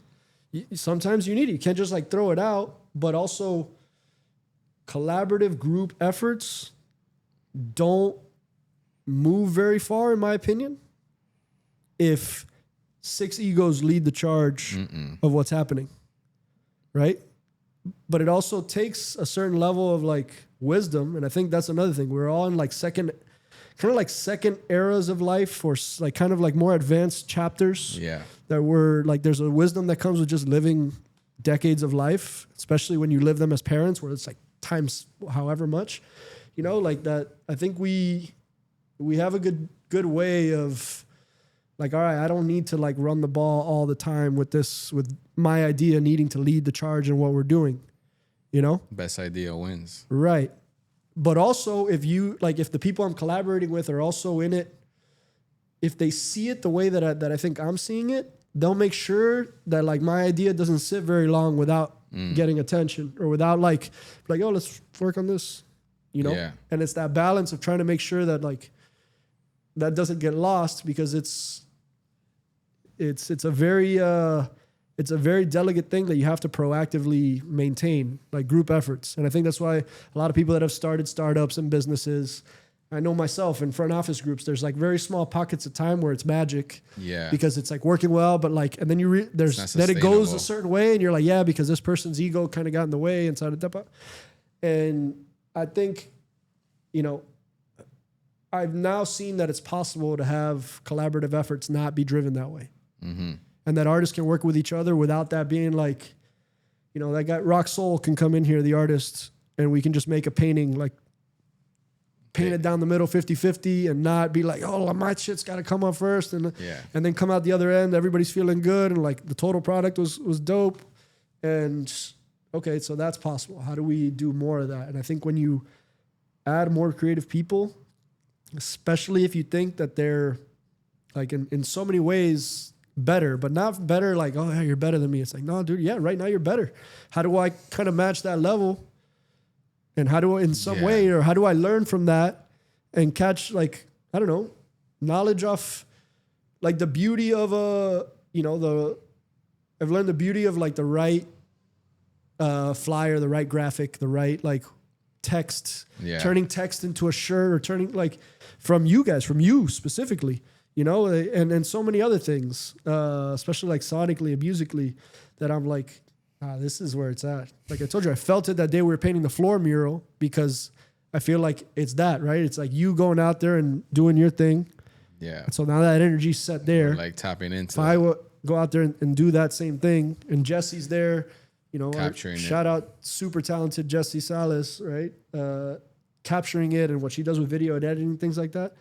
Sometimes you need it. You can't just like throw it out, but also collaborative group efforts don't move very far, in my opinion, if 6 egos lead the charge of what's happening, right? But it also takes a certain level of like wisdom, and I think that's another thing. We're all in like second eras of life, or like kind of like more advanced chapters. Yeah. That we're like, there's a wisdom that comes with just living decades of life, especially when you live them as parents, where it's like times however much, you know, like that. I think we have a good way of like, all right, I don't need to like run the ball all the time with my idea needing to lead the charge in what we're doing, you know? Best idea wins. Right. But also if the people I'm collaborating with are also in it, if they see it the way that I think I'm seeing it, they'll make sure that like my idea doesn't sit very long without getting attention, or without like, oh, let's work on this, you know? Yeah. And it's that balance of trying to make sure that like that doesn't get lost, because it's a very delicate thing that you have to proactively maintain, like group efforts. And I think that's why a lot of people that have started startups and businesses, I know myself in front office groups, there's like very small pockets of time where it's magic. Yeah. Because it's like working well, but like, and then then it goes a certain way, and you're like, yeah, because this person's ego kind of got in the way inside of that. And I think, you know, I've now seen that it's possible to have collaborative efforts not be driven that way. Mm-hmm. And that artists can work with each other without that being like, you know, that guy Rock Soul can come in here, the artist, and we can just make a painting, like paint it down the middle 50-50, and not be like, oh, my shit's got to come up first, and then come out the other end, everybody's feeling good, and like the total product was dope. And okay, so that's possible. How do we do more of that? And I think when you add more creative people, especially if you think that they're like in so many ways better, but not better like, oh yeah, you're better than me. It's like, no, dude, yeah, right now you're better. How do I kind of match that level? And how do I, in some way, or how do I learn from that and catch, like, I don't know, knowledge off, like the beauty of I've learned the beauty of like the right flyer, the right graphic, the right like text, turning text into a shirt, or turning like from you specifically, you know, and so many other things, especially like sonically and musically, that I'm like, this is where it's at. Like I told you, I felt it that day we were painting the floor mural, because I feel like it's that, right? It's like you going out there and doing your thing. Yeah. And so now that energy's set there. We're like tapping into if I go out there and do that same thing, and Jesse's there, you know, capturing shout out super talented Jessie Salas, right? Capturing it, and what she does with video and editing, things like that.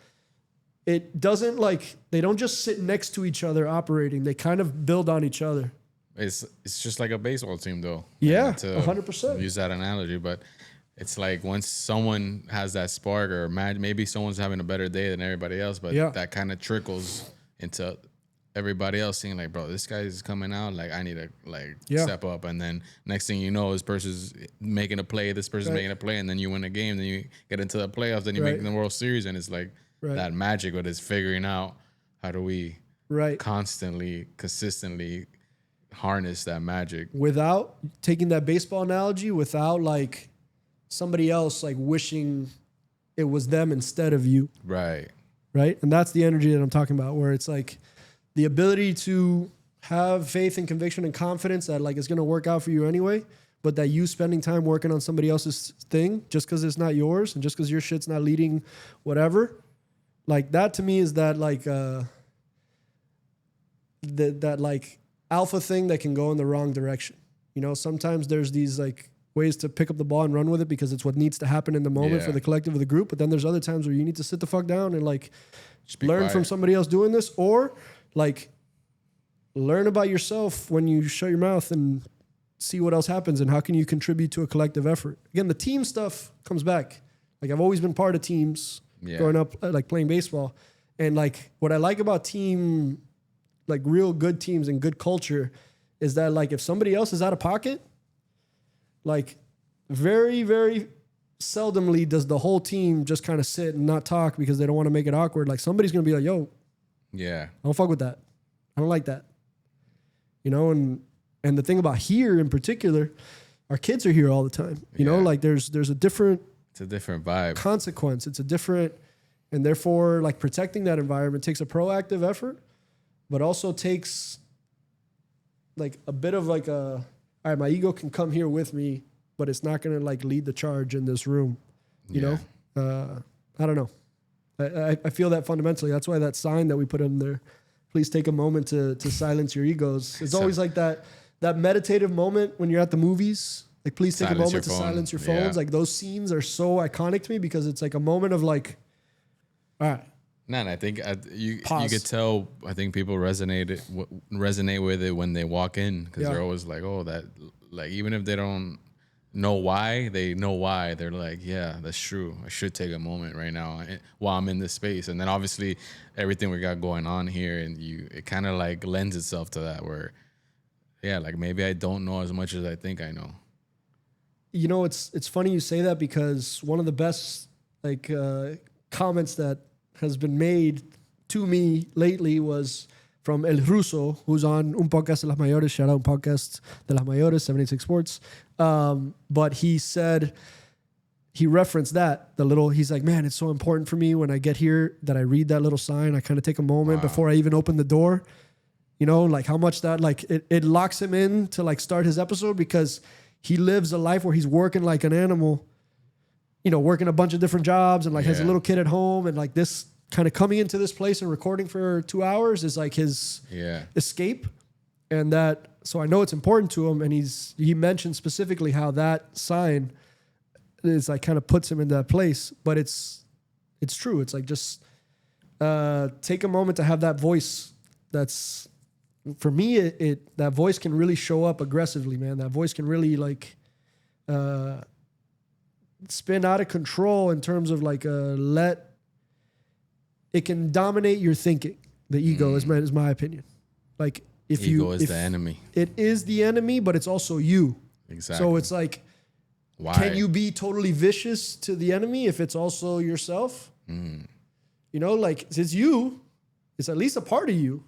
It doesn't like, they don't just sit next to each other operating. They kind of build on each other. It's just like a baseball team, though. Yeah, to 100%. Use that analogy, but it's like once someone has that spark, or maybe someone's having a better day than everybody else, but that kind of trickles into everybody else seeing like, bro, this guy's coming out, like I need to like step up, and then next thing you know, this person's making a play, this person's making a play, and then you win a game, then you get into the playoffs, then you make the World Series, and it's like that magic, but it's figuring out how do we constantly, consistently harness that magic without taking that baseball analogy, without like somebody else like wishing it was them instead of you. Right. And that's the energy that I'm talking about, where it's like the ability to have faith and conviction and confidence that like it's going to work out for you anyway, but that you spending time working on somebody else's thing just because it's not yours, and just because your shit's not leading whatever, like that to me is that like that like alpha thing that can go in the wrong direction. You know, sometimes there's these like ways to pick up the ball and run with it because it's what needs to happen in the moment Yeah. for the collective of the group. But then there's other times where you need to sit the fuck down and like Just be learn quiet. from somebody else doing this, or like learn about yourself when you shut your mouth and see what else happens and how can you contribute to a collective effort. Again, the team stuff comes back. Like I've always been part of teams growing up, like playing baseball. And like what I like about team, like real good teams and good culture is that like if somebody else is out of pocket, like very, very seldomly does the whole team just kind of sit and not talk because they don't want to make it awkward. Like somebody's going to be like, yo, Yeah. I don't fuck with that. I don't like that. You know, and the thing about here in particular, our kids are here all the time. You know, like there's a different It's a different vibe. consequence. It's a different, and therefore like protecting that environment takes a proactive effort, but also takes like a bit of like a, all right, my ego can come here with me, but it's not going to like lead the charge in this room. You know, I don't know. I feel that fundamentally. That's why that sign that we put in there, please take a moment to silence your egos. It's always like that meditative moment when you're at the movies. Like, please take a moment to silence your phones. Yeah. Like those scenes are so iconic to me because it's like a moment of like, all right. No, and I think you Pause. could tell. I think people resonate with it when they walk in because they're always like, "Oh, that." Like even if they don't know why, they know why. They're like, "Yeah, that's true. I should take a moment right now while I'm in this space." And then obviously everything we got going on here, and it kind of like lends itself to that where, yeah, like maybe I don't know as much as I think I know. You know, it's funny you say that because one of the best like comments that has been made to me lately was from El Russo, who's on Un Podcast de las Mayores, shout out Un Podcast de las Mayores, 76 Sports. But he said, he referenced that, he's like, man, it's so important for me when I get here that I read that little sign. I kind of take a moment before I even open the door. You know, like how much that, like it locks him in to like start his episode because he lives a life where he's working like an animal, you know, working a bunch of different jobs and like has a little kid at home and like this kind of coming into this place and recording for 2 hours is like his escape. And that, so I know it's important to him. And he mentioned specifically how that sign is like kind of puts him in that place, but it's true. It's like, just take a moment to have that voice. That's for me, that voice can really show up aggressively, man. That voice can really like, spin out of control in terms of like it can dominate your thinking. The ego is my opinion. Like if ego is the enemy. It is the enemy, but it's also you. Exactly. So it's like, why can you be totally vicious to the enemy if it's also yourself? You know, like it's you. It's at least a part of you.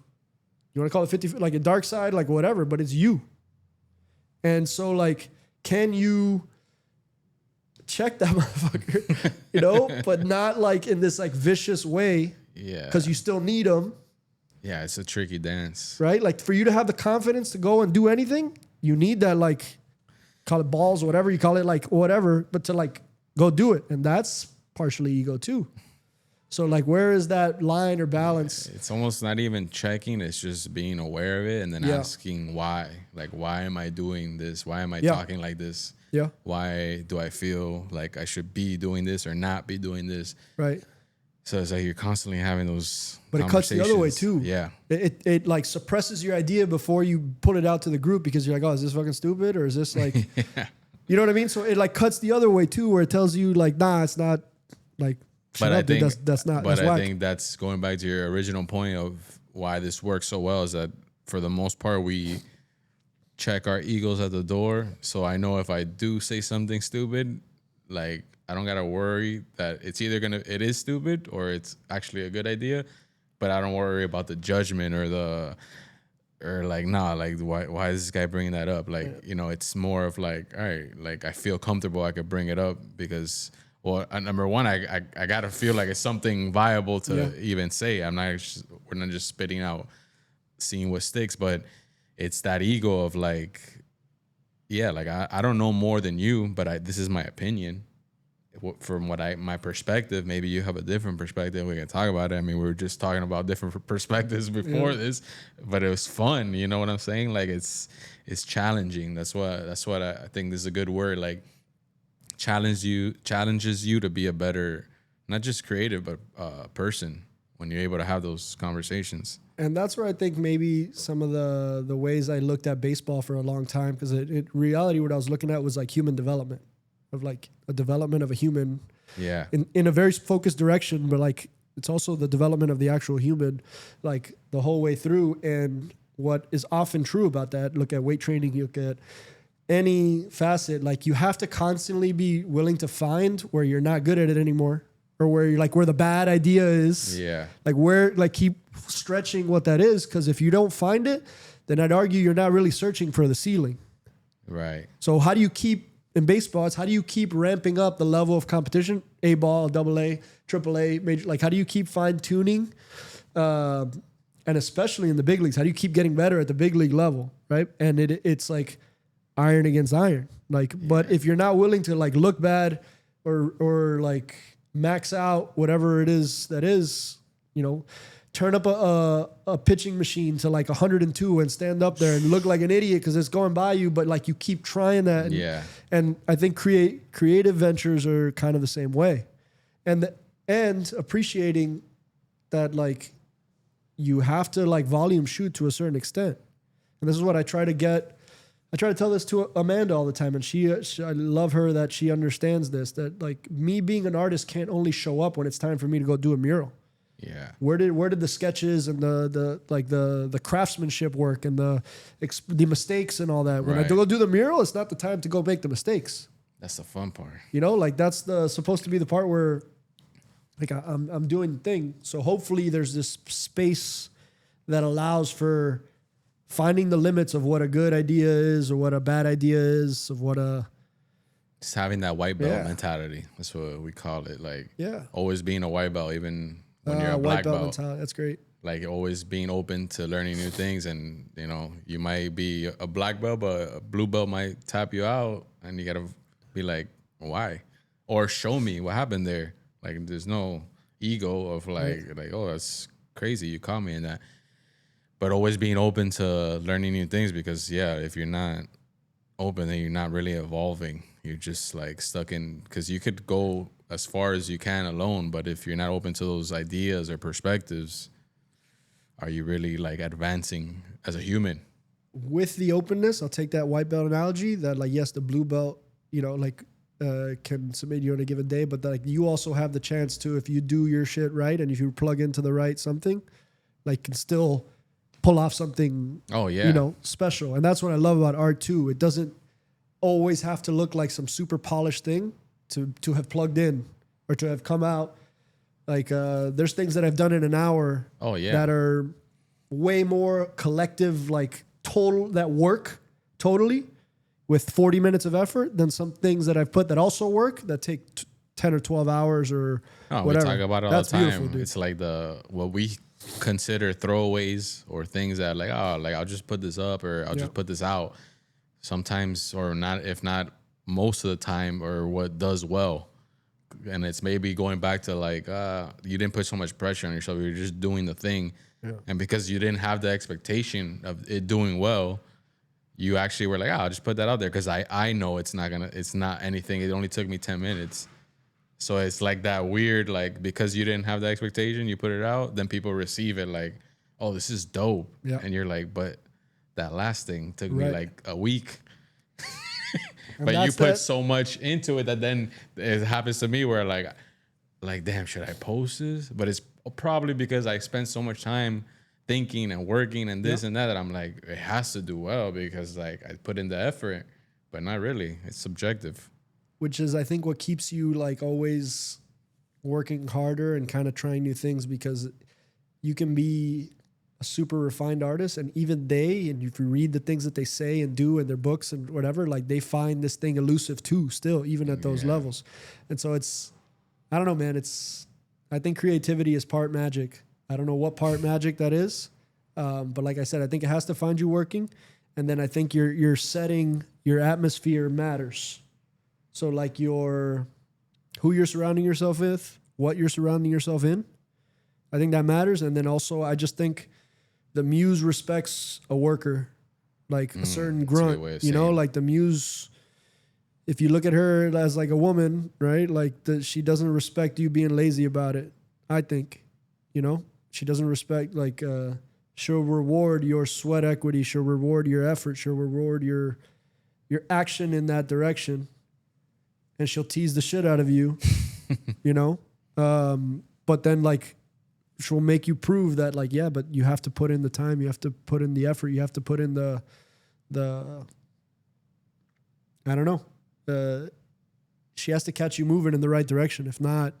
You want to call it 50, like a dark side, like whatever, but it's you. And so like, can you check that motherfucker, you know, but not like in this like vicious way. Yeah. Because you still need them. Yeah, it's a tricky dance. Right? Like for you to have the confidence to go and do anything, you need that like, call it balls or whatever you call it, like whatever, but to like go do it. And that's partially ego too. So like, where is that line or balance? It's almost not even checking. It's just being aware of it and then asking why. Like, why am I doing this? Why am I talking like this? Yeah. Why do I feel like I should be doing this or not be doing this? Right. So it's like you're constantly having those But it cuts the other way too. Yeah. It like suppresses your idea before you put it out to the group because you're like, oh, is this fucking stupid? Or is this like, you know what I mean? So it like cuts the other way too, where it tells you like, nah, it's not like, but I think that's not. But that's I whack. think that's going back to your original point of why this works so well is that for the most part we check our egos at the door. So I know if I do say something stupid, like I don't gotta worry that it's either it is stupid or it's actually a good idea. But I don't worry about the judgment or like why is this guy bringing that up? Like you know, it's more of like, all right, like I feel comfortable I could bring it up because. Well, number one, I gotta feel like it's something viable to even say. We're not just spitting out, seeing what sticks, but it's that ego of like, yeah, like I don't know more than you, but this is my opinion. from my perspective, maybe you have a different perspective. We can talk about it. I mean, we were just talking about different perspectives before this, but it was fun. You know what I'm saying? Like it's challenging. That's what I think this is a good word. Like challenges you to be a better, not just creative, but person when you're able to have those conversations. And that's where I think maybe some of the ways I looked at baseball for a long time, because it reality what I was looking at was like human development, of like a development of a human, in a very focused direction, but like it's also the development of the actual human, like the whole way through. And what is often true about that, look at weight training, you look at any facet, like you have to constantly be willing to find where you're not good at it anymore, or where you're like where the bad idea is. Yeah. Like where, like keep stretching what that is. Cause if you don't find it, then I'd argue you're not really searching for the ceiling. Right. So how do you keep in baseball? It's how do you keep ramping up the level of competition? A ball, double A, triple A, major. Like how do you keep fine tuning? And especially in the big leagues, how do you keep getting better at the big league level? Right. And it's like iron against iron. Like, but if you're not willing to like look bad or like max out whatever it is that is, you know, turn up a pitching machine to like 102 and stand up there and look like an idiot because it's going by you, but like you keep trying that. And I think creative ventures are kind of the same way. And appreciating that like you have to like volume shoot to a certain extent. And this is what I try to tell this to Amanda all the time, and I love her that she understands this, that like me being an artist can't only show up when it's time for me to go do a mural. Yeah. Where did the sketches and the craftsmanship work and the mistakes and all that? When I go do the mural, it's not the time to go make the mistakes. That's the fun part. You know, like that's supposed to be the part where like I'm doing the thing. So hopefully there's this space that allows for finding the limits of what a good idea is or what a bad idea is, of what just having that white belt mentality. That's what we call it. Like always being a white belt, even when you're a black belt mentality. That's great. Like always being open to learning new things. And, you know, you might be a black belt, but a blue belt might tap you out and you got to be like, why? Or show me what happened there. Like there's no ego of like, oh, that's crazy. You caught me in that. But always being open to learning new things, because if you're not open, then you're not really evolving. You're just like stuck in, because you could go as far as you can alone, but if you're not open to those ideas or perspectives, are you really like advancing as a human? With the openness, I'll take that white belt analogy that like, yes, the blue belt, you know, like can submit you on a given day, but like you also have the chance to, if you do your shit right and if you plug into the right something, like can still pull off something, you know, special. And that's what I love about art too. It doesn't always have to look like some super polished thing to have plugged in or to have come out. Like there's things that I've done in an hour that are way more collective, like total, that work totally with 40 minutes of effort than some things that I've put that also work that take 10 or 12 hours or whatever. We talk about it all the time. It's like what we consider throwaways or things that like, I'll just put this up or I'll just put this out sometimes, or not, if not most of the time, or what does well. And it's maybe going back to like, you didn't put so much pressure on yourself. You're just doing the thing. And because you didn't have the expectation of it doing well, you actually were like, I'll just put that out there because I know it's not anything. It only took me 10 minutes. So it's like that weird, like, because you didn't have the expectation, you put it out, then people receive it like, oh, this is dope. And you're like, but that last thing took me like a week. But you put so much into it that then it happens to me where like, damn, should I post this? But it's probably because I spent so much time thinking and working and this and that I'm like, it has to do well because like I put in the effort, but not really. It's subjective. Which is, I think, what keeps you like always working harder and kind of trying new things, because you can be a super refined artist and even and if you read the things that they say and do in their books and whatever, like they find this thing elusive too, still, even at those levels. And so it's, I don't know, man, I think creativity is part magic. I don't know what part magic that is. But like I said, I think it has to find you working. And then I think your setting, your atmosphere matters. So like who you're surrounding yourself with, what you're surrounding yourself in. I think that matters. And then also, I just think the muse respects a worker, like a certain grunt, you know, like the muse. If you look at her as like a woman, right? Like she doesn't respect you being lazy about it. I think, you know, she doesn't respect like, she'll reward your sweat equity. She'll reward your effort. She'll reward your action in that direction. And she'll tease the shit out of you, you know? But then like, she'll make you prove that like, yeah, but you have to put in the time. You have to put in the effort. You have to put in the I don't know. She has to catch you moving in the right direction. If not,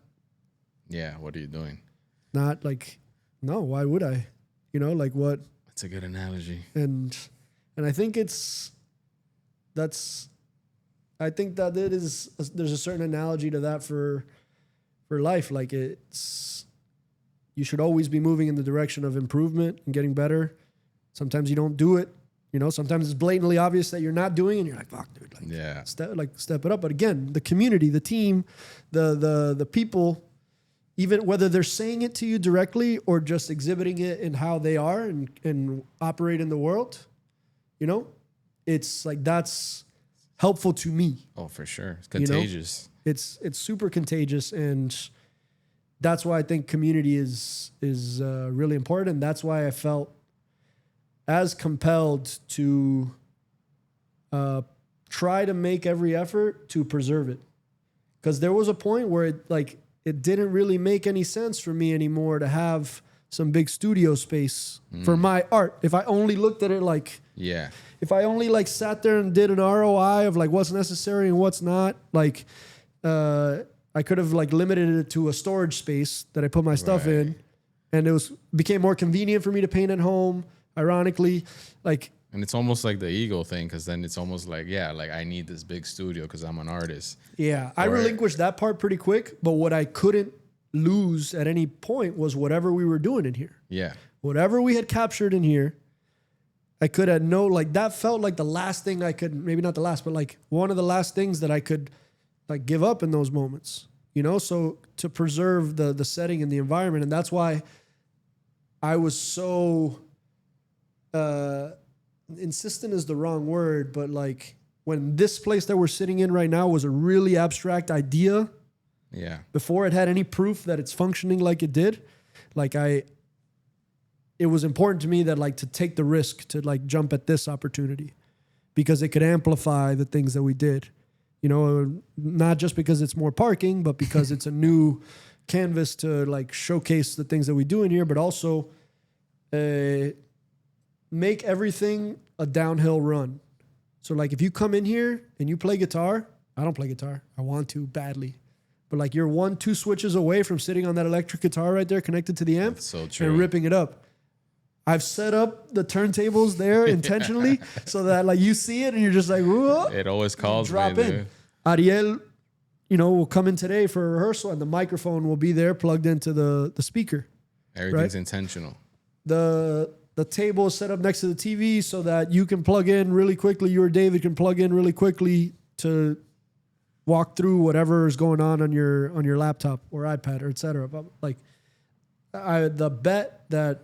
yeah, what are you doing? Not like, no, why would I? You know, like what? That's a good analogy. And I think I think that there's a certain analogy to that for life. Like you should always be moving in the direction of improvement and getting better. Sometimes you don't do it. You know, sometimes it's blatantly obvious that you're not doing it and you're like, fuck, dude. Like, yeah. Step it up. But again, the community, the team, the people, even whether they're saying it to you directly or just exhibiting it in how they are and operate in the world, you know, it's like that's helpful to me. Oh, for sure. It's contagious. You know? It's super contagious, and that's why I think community is really important. And that's why I felt as compelled to try to make every effort to preserve it. Because there was a point where it didn't really make any sense for me anymore to have some big studio space for my art. If I only looked at it like, yeah, if I only like sat there and did an ROI of like what's necessary and what's not, like I could have like limited it to a storage space that I put my stuff in, and became more convenient for me to paint at home. Ironically, like, and it's almost like the ego thing, because then it's almost like, yeah, like I need this big studio because I'm an artist. Yeah, I relinquished that part pretty quick, but what I couldn't lose at any point was whatever we were doing in here. Yeah. Whatever we had captured in here, I could have that felt like the last thing I could, maybe not the last, but like one of the last things that I could like give up in those moments, you know? So to preserve the setting and the environment. And that's why I was so, insistent is the wrong word, but like when this place that we're sitting in right now was a really abstract idea, yeah, before it had any proof that it's functioning like it did, like it was important to me that like to take the risk to like jump at this opportunity because it could amplify the things that we did, you know, not just because it's more parking, but because it's a new canvas to like showcase the things that we do in here, but also make everything a downhill run. So like if you come in here and you play guitar, I don't play guitar. I want to badly. But like you're 1-2 switches away from sitting on that electric guitar right there connected to the amp. That's so true. And ripping it up. I've set up the turntables there intentionally so that like you see it and you're just like, whoa. It always calls drop me, in. dude. Ariel, you know, will come in today for a rehearsal and the microphone will be there plugged into the speaker. Everything's intentional. The table is set up next to the TV so that you can plug in really quickly. You or David can plug in really quickly to walk through whatever is going on your laptop or iPad or et cetera. But like the bet that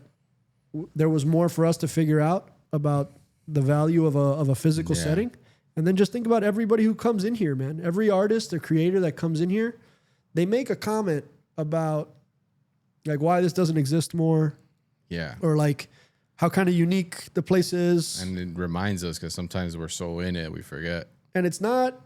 there was more for us to figure out about the value of a physical setting. And then just think about everybody who comes in here, man. Every artist or creator that comes in here, they make a comment about like why this doesn't exist more. Yeah. Or like how kind of unique the place is. And it reminds us because sometimes we're so in it, we forget. And it's not,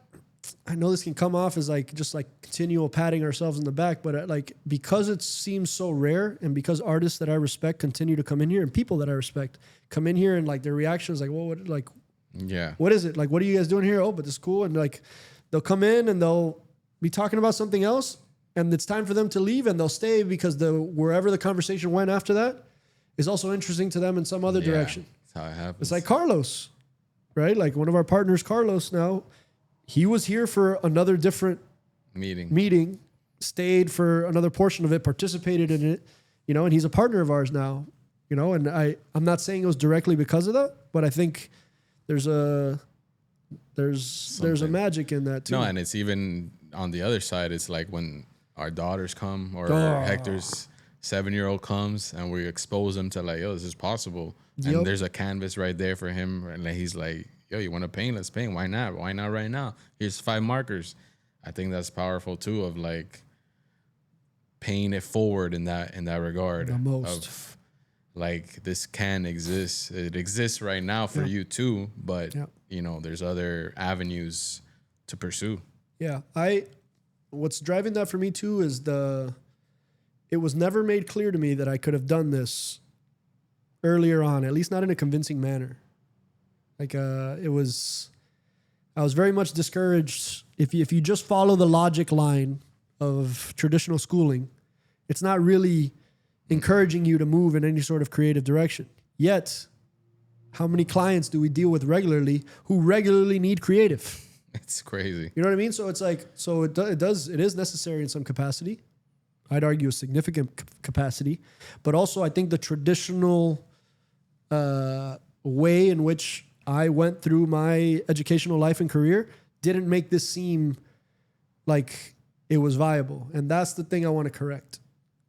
I know this can come off as like just like continual patting ourselves in the back, but like because it seems so rare and because artists that I respect continue to come in here and people that I respect come in here and like their reaction is like, well, what, like, yeah, what is it? Like, what are you guys doing here? Oh, but this is cool. And like, they'll come in and they'll be talking about something else and it's time for them to leave and they'll stay because wherever the conversation went after that is also interesting to them in some other direction. That's how it happens. It's like Carlos, right? Like one of our partners, Carlos now, he was here for another different meeting, stayed for another portion of it, participated in it, you know, and he's a partner of ours now, you know, and I'm not saying it was directly because of that, but I think there's a magic in that too. No, and it's even on the other side, it's like when our daughters come or Oh. Hector's 7-year-old comes and we expose him to like, yo, this is possible. Yep. And there's a canvas right there for him. And like, he's like, yo, you want to paint? Let's paint. Why not? Why not right now? Here's 5 markers. I think that's powerful too, of like paying it forward in that regard. The most. Of like, this can exist. It exists right now for you too, but you know, there's other avenues to pursue. Yeah. What's driving that for me too is it was never made clear to me that I could have done this earlier on, at least not in a convincing manner. Like, I was very much discouraged. If you just follow the logic line of traditional schooling, it's not really encouraging you to move in any sort of creative direction. Yet, how many clients do we deal with regularly who regularly need creative? It's crazy. You know what I mean? So it's like, it is necessary in some capacity. I'd argue a significant capacity, but also I think the traditional way in which I went through my educational life and career didn't make this seem like it was viable. And that's the thing I want to correct.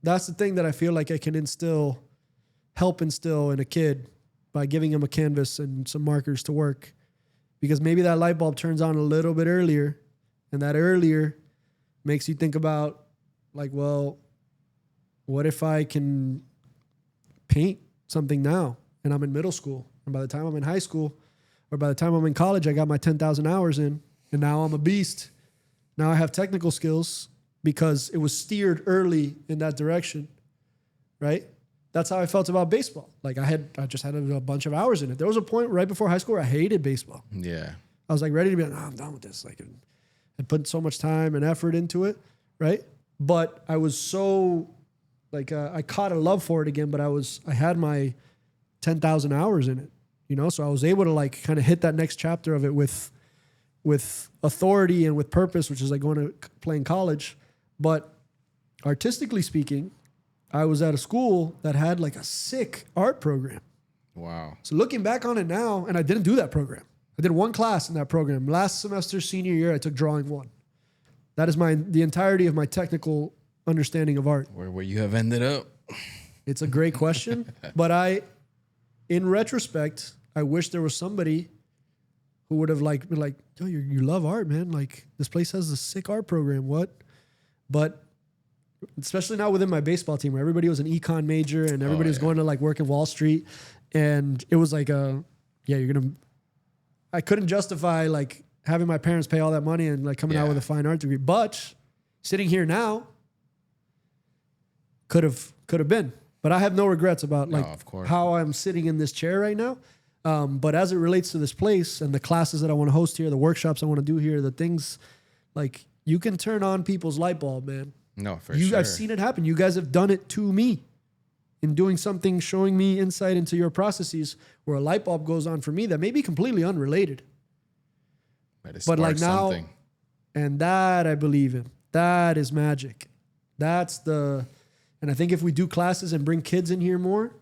That's the thing that I feel like I can help instill in a kid by giving him a canvas and some markers to work. Because maybe that light bulb turns on a little bit earlier, and that earlier makes you think about, like, well, what if I can paint something now and I'm in middle school, and by the time I'm in high school or by the time I'm in college, I got my 10,000 hours in, and now I'm a beast. Now I have technical skills because it was steered early in that direction, right? That's how I felt about baseball. Like I just had a bunch of hours in it. There was a point right before high school where I hated baseball. Yeah. I was like ready to be like, I'm done with this. Like, I put so much time and effort into it, right? But I was so like I caught a love for it again. But I had my 10,000 hours in it, you know. So I was able to like kind of hit that next chapter of it with authority and with purpose, which is like going to play in college. But artistically speaking, I was at a school that had like a sick art program. Wow. So looking back on it now, and I didn't do that program. I did one class in that program. Last semester, senior year, I took drawing 1. That is the entirety of my technical understanding of art. Where you have ended up? It's a great question. But in retrospect, I wish there was somebody who would have like been like, yo, you love art, man. Like this place has a sick art program. What? But especially not within my baseball team where everybody was an econ major and everybody was going to like work in Wall Street. And it was like, I couldn't justify like having my parents pay all that money and like coming out with a fine art degree. But sitting here now could have been, but I have no regrets about like how I'm sitting in this chair right now. But as it relates to this place and the classes that I want to host here, the workshops I want to do here, the things like you can turn on people's light bulb, man. No, for sure. I've seen it happen. You guys have done it to me in doing something, showing me insight into your processes where a light bulb goes on for me that may be completely unrelated. But like now, and that I believe in. That is magic. And I think if we do classes and bring kids in here more,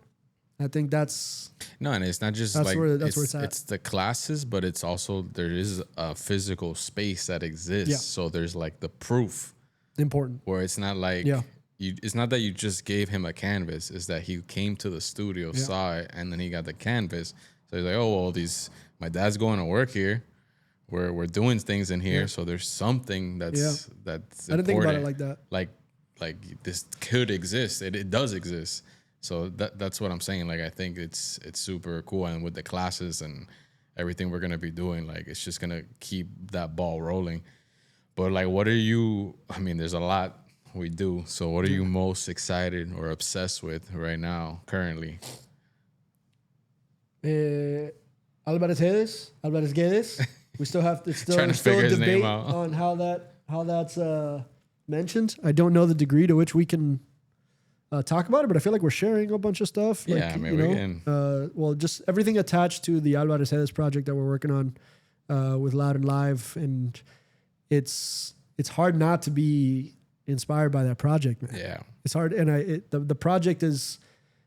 I think that's... No, and it's not just that's like... where it's at. It's the classes, but it's also... There is a physical space that exists. Yeah. So there's like the proof. Important. Where it's not like... It's not that you just gave him a canvas. It's that he came to the studio, saw it, and then he got the canvas. So he's like, oh, well, my dad's going to work here. We're doing things in here. So there's something that's I didn't think about it like that. Like this could exist. It does exist. So that's what I'm saying. Like, I think it's super cool. And with the classes and everything we're going to be doing, like, it's just going to keep that ball rolling. But like, what are you, I mean, there's a lot we do. So what are you most excited or obsessed with right now, currently? Alvarez Guedes. We still have to Trying to figure his name debate out on how that's mentioned. I don't know the degree to which we can talk about it, but I feel like we're sharing a bunch of stuff. Like, yeah, I mean, we can. Well, just everything attached to the Alvarez Guedes project that we're working on with Loud and Live, and it's hard not to be inspired by that project, man. Yeah, it's hard, and the project is.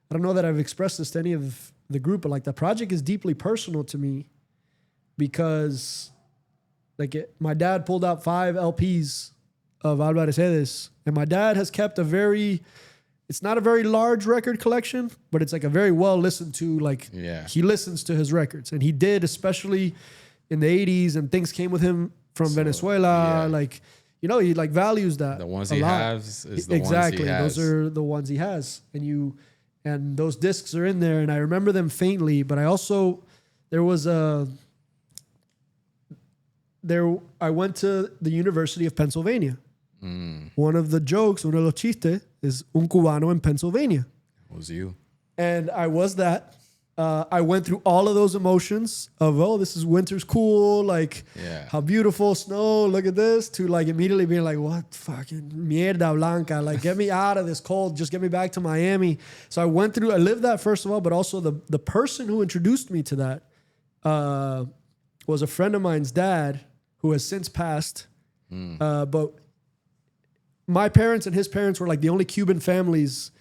I don't know that I've expressed this to any of the group, but like the project is deeply personal to me because, like, my dad pulled out 5 LPs of Alvarez Hedes. And my dad has kept it's not a very large record collection, but it's like a very well listened to, like he listens to his records. And he did, especially in the 80s, and things came with him from Venezuela. Like, you know, he like values that. The ones he has is the exactly. ones he has. Those are the ones he has. And those discs are in there, and I remember them faintly, but I also, I went to the University of Pennsylvania. One of the jokes, uno de los chistes, is un cubano in Pennsylvania. It was you. And I was that. I went through all of those emotions of, oh, this is winter's cool, like how beautiful, snow, look at this, to like immediately being like, what fucking mierda blanca, like get me out of this cold, just get me back to Miami. So I lived that first of all, but also the person who introduced me to that was a friend of mine's dad who has since passed. But my parents and his parents were like the only Cuban families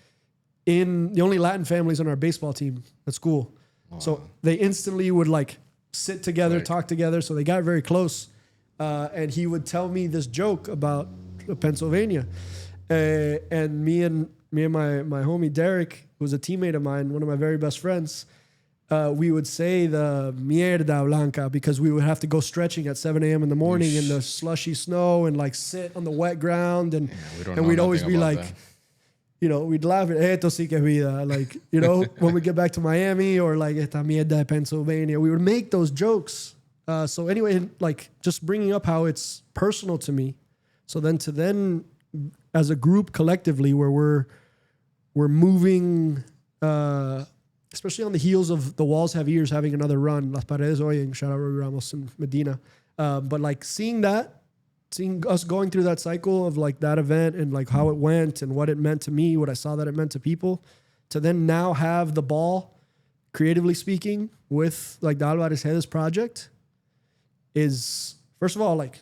the only Latin families on our baseball team at school. Wow. So they instantly would like sit together, talk together. So they got very close. And he would tell me this joke about Pennsylvania. And me and my homie Derek, who was a teammate of mine, one of my very best friends, we would say the mierda blanca because we would have to go stretching at 7 a.m. in the morning in the slushy snow and like sit on the wet ground. And we'd always be like, you know, we'd laugh at esto sí que es vida. Like, you know, when we get back to Miami or like esta mierda de Pennsylvania, we would make those jokes. So anyway, like just bringing up how it's personal to me. So then as a group collectively where we're moving, especially on the heels of The Walls Have Ears having another run, Las Paredes Oyen, shout out Robbie Ramos and Medina. But like seeing us going through that cycle of like that event and like how it went and what it meant to me, what I saw that it meant to people, to then now have the ball, creatively speaking, with like the Alvarez Hedes project is, first of all, like,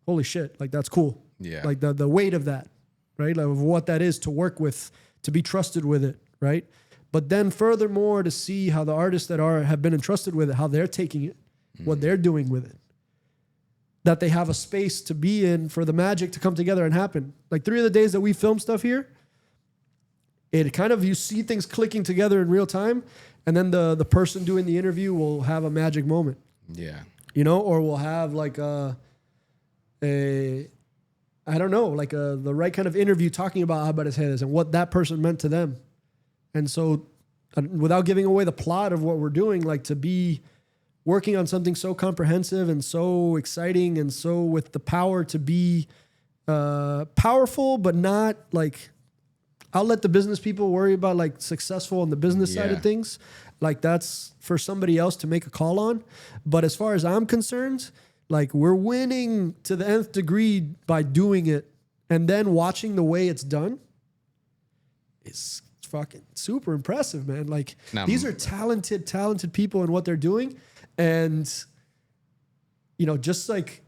holy shit, like that's cool. Yeah. Like the weight of that, right? Like of what that is to work with, to be trusted with it, right? But then furthermore, to see how the artists that have been entrusted with it, how they're taking it, what they're doing with it. That they have a space to be in for the magic to come together and happen. Like 3 of the days that we film stuff here, it kind of, you see things clicking together in real time, and then the person doing the interview will have a magic moment. Yeah. You know, or we'll have like the right kind of interview talking about Alvarez Hedes and what that person meant to them. And so without giving away the plot of what we're doing, like to be working on something so comprehensive and so exciting and so with the power to be powerful, but not like, I'll let the business people worry about like successful on the business side of things. Like that's for somebody else to make a call on. But as far as I'm concerned, like we're winning to the nth degree by doing it and then watching the way it's done. It's fucking super impressive, man. Like these are talented people in what they're doing. And, you know, just like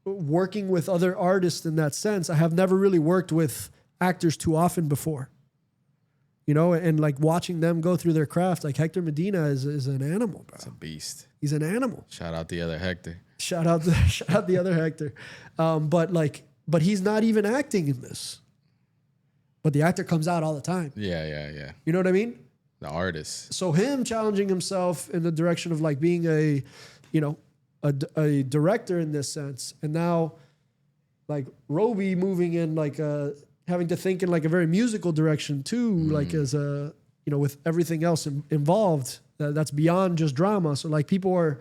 working with other artists in that sense, I have never really worked with actors too often before, you know, and like watching them go through their craft, like Hector Medina is an animal, bro. It's a beast. He's an animal. Shout out the other Hector. Shout out the other Hector. But he's not even acting in this, but the actor comes out all the time. Yeah. You know what I mean? The artist. So him challenging himself in the direction of like being a director in this sense. And now like Roby moving in like having to think in like a very musical direction too, like as a, you know, with everything else involved that's beyond just drama. So like people are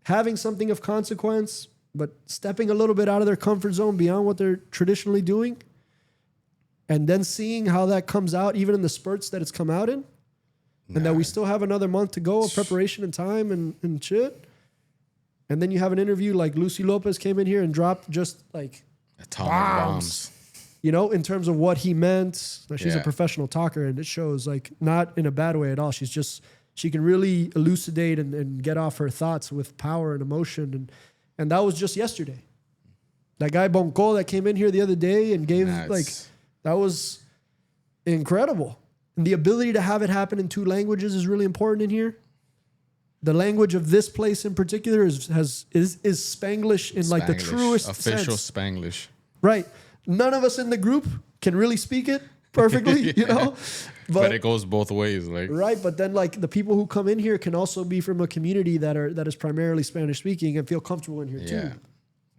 having something of consequence, but stepping a little bit out of their comfort zone beyond what they're traditionally doing. And then seeing how that comes out, even in the spurts that it's come out in. And that we still have another month to go of preparation and time and shit. And then you have an interview like Lucy Lopez came in here and dropped just like atomic bombs. You know, in terms of what he meant. She's a professional talker and it shows like not in a bad way at all. She can really elucidate and get off her thoughts with power and emotion. And that was just yesterday. That guy Bonco that came in here the other day and gave that was incredible. And the ability to have it happen in 2 languages is really important in here. The language of this place in particular is Spanglish in like the truest official sense. Spanglish. Right. None of us in the group can really speak it perfectly, you know? But it goes both ways, like. Right, but then like the people who come in here can also be from a community that is primarily Spanish speaking and feel comfortable in here too. Yeah.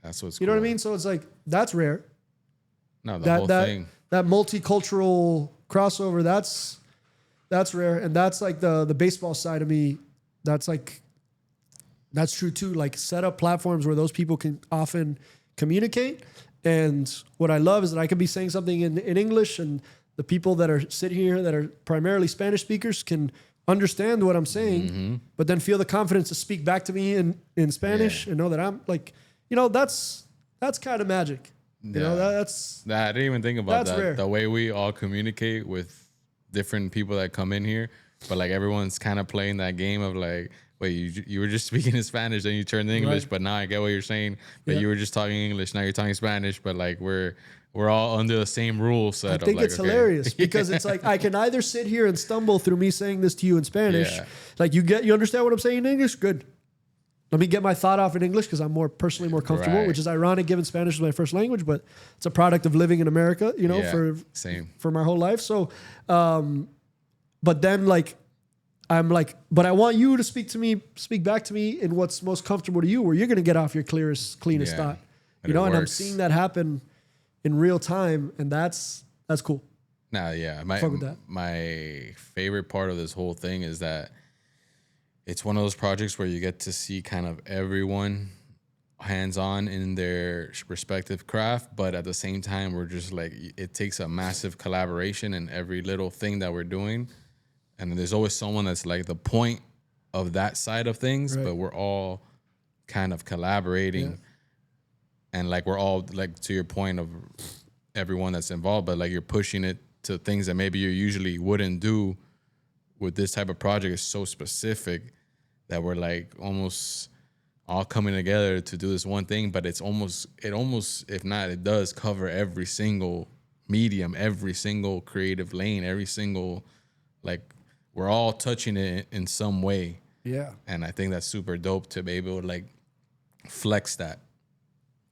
That's what's You know what I mean? So it's like, that's rare. No, the whole thing. That multicultural crossover, that's rare. And that's like the baseball side of me. That's true too. Like set up platforms where those people can often communicate. And what I love is that I can be saying something in English, and the people that are sitting here that are primarily Spanish speakers can understand what I'm saying, but then feel the confidence to speak back to me in Spanish and know that I'm like, you know, that's kind of magic. You know, that's I didn't even think about that. rare. The way we all communicate with different people that come in here, but like everyone's kind of playing that game of like, wait, you were just speaking in Spanish, then you turned to English, but now I get what you're saying. But you were just talking English, now you're talking Spanish, but like we're all under the same rule set. I think it's hilarious because it's like I can either sit here and stumble through me saying this to you in Spanish, like you understand what I'm saying in English, good. Let me get my thought off in English because I'm personally more comfortable, which is ironic given Spanish is my first language, but it's a product of living in America, you know, for my whole life. So, but then like, I'm like, but I want you to speak back to me in what's most comfortable to you, where you're going to get off your cleanest thought, you know, and I'm seeing that happen in real time. And that's cool. Nah, yeah. My favorite part of this whole thing is that it's one of those projects where you get to see kind of everyone hands-on in their respective craft, but at the same time, we're just like, it takes a massive collaboration in every little thing that we're doing. And there's always someone that's like the point of that side of things, but we're all kind of collaborating. Yeah. And like, we're all like, to your point of everyone that's involved, but like you're pushing it to things that maybe you usually wouldn't do with this type of project. Is so specific that we're like almost all coming together to do this one thing, but it almost, if not, it does cover every single medium, every single creative lane, every single, like, we're all touching it in some way. Yeah. And I think that's super dope to be able to like flex that.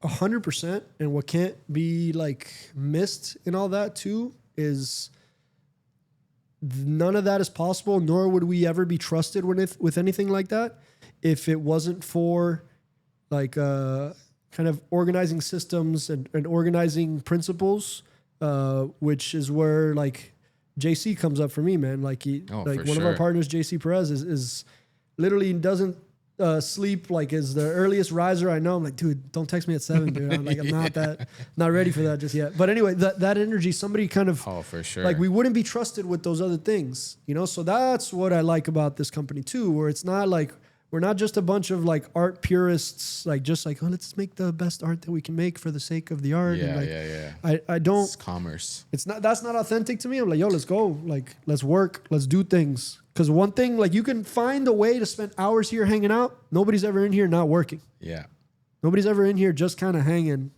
100%. And what can't be like missed in all that too is none of that is possible, nor would we ever be trusted with anything like that if it wasn't for like kind of organizing systems and organizing principles, which is where like JC comes up for me, man. Like one of our partners, JC Perez, is literally doesn't sleep, like is the earliest riser I know. I'm like, dude, don't text me at 7, dude. I'm like, I'm not ready for that just yet. But anyway, that energy, somebody kind of, for sure. Like we wouldn't be trusted with those other things, you know? So that's what I like about this company too, where it's not like, we're not just a bunch of like art purists, like just like, oh, let's make the best art that we can make for the sake of the art. Yeah, and like, I don't. It's commerce. That's not authentic to me. I'm like, yo, let's go. Like, let's work. Let's do things. Because one thing, like you can find a way to spend hours here hanging out. Nobody's ever in here not working. Yeah. Nobody's ever in here just kind of hanging,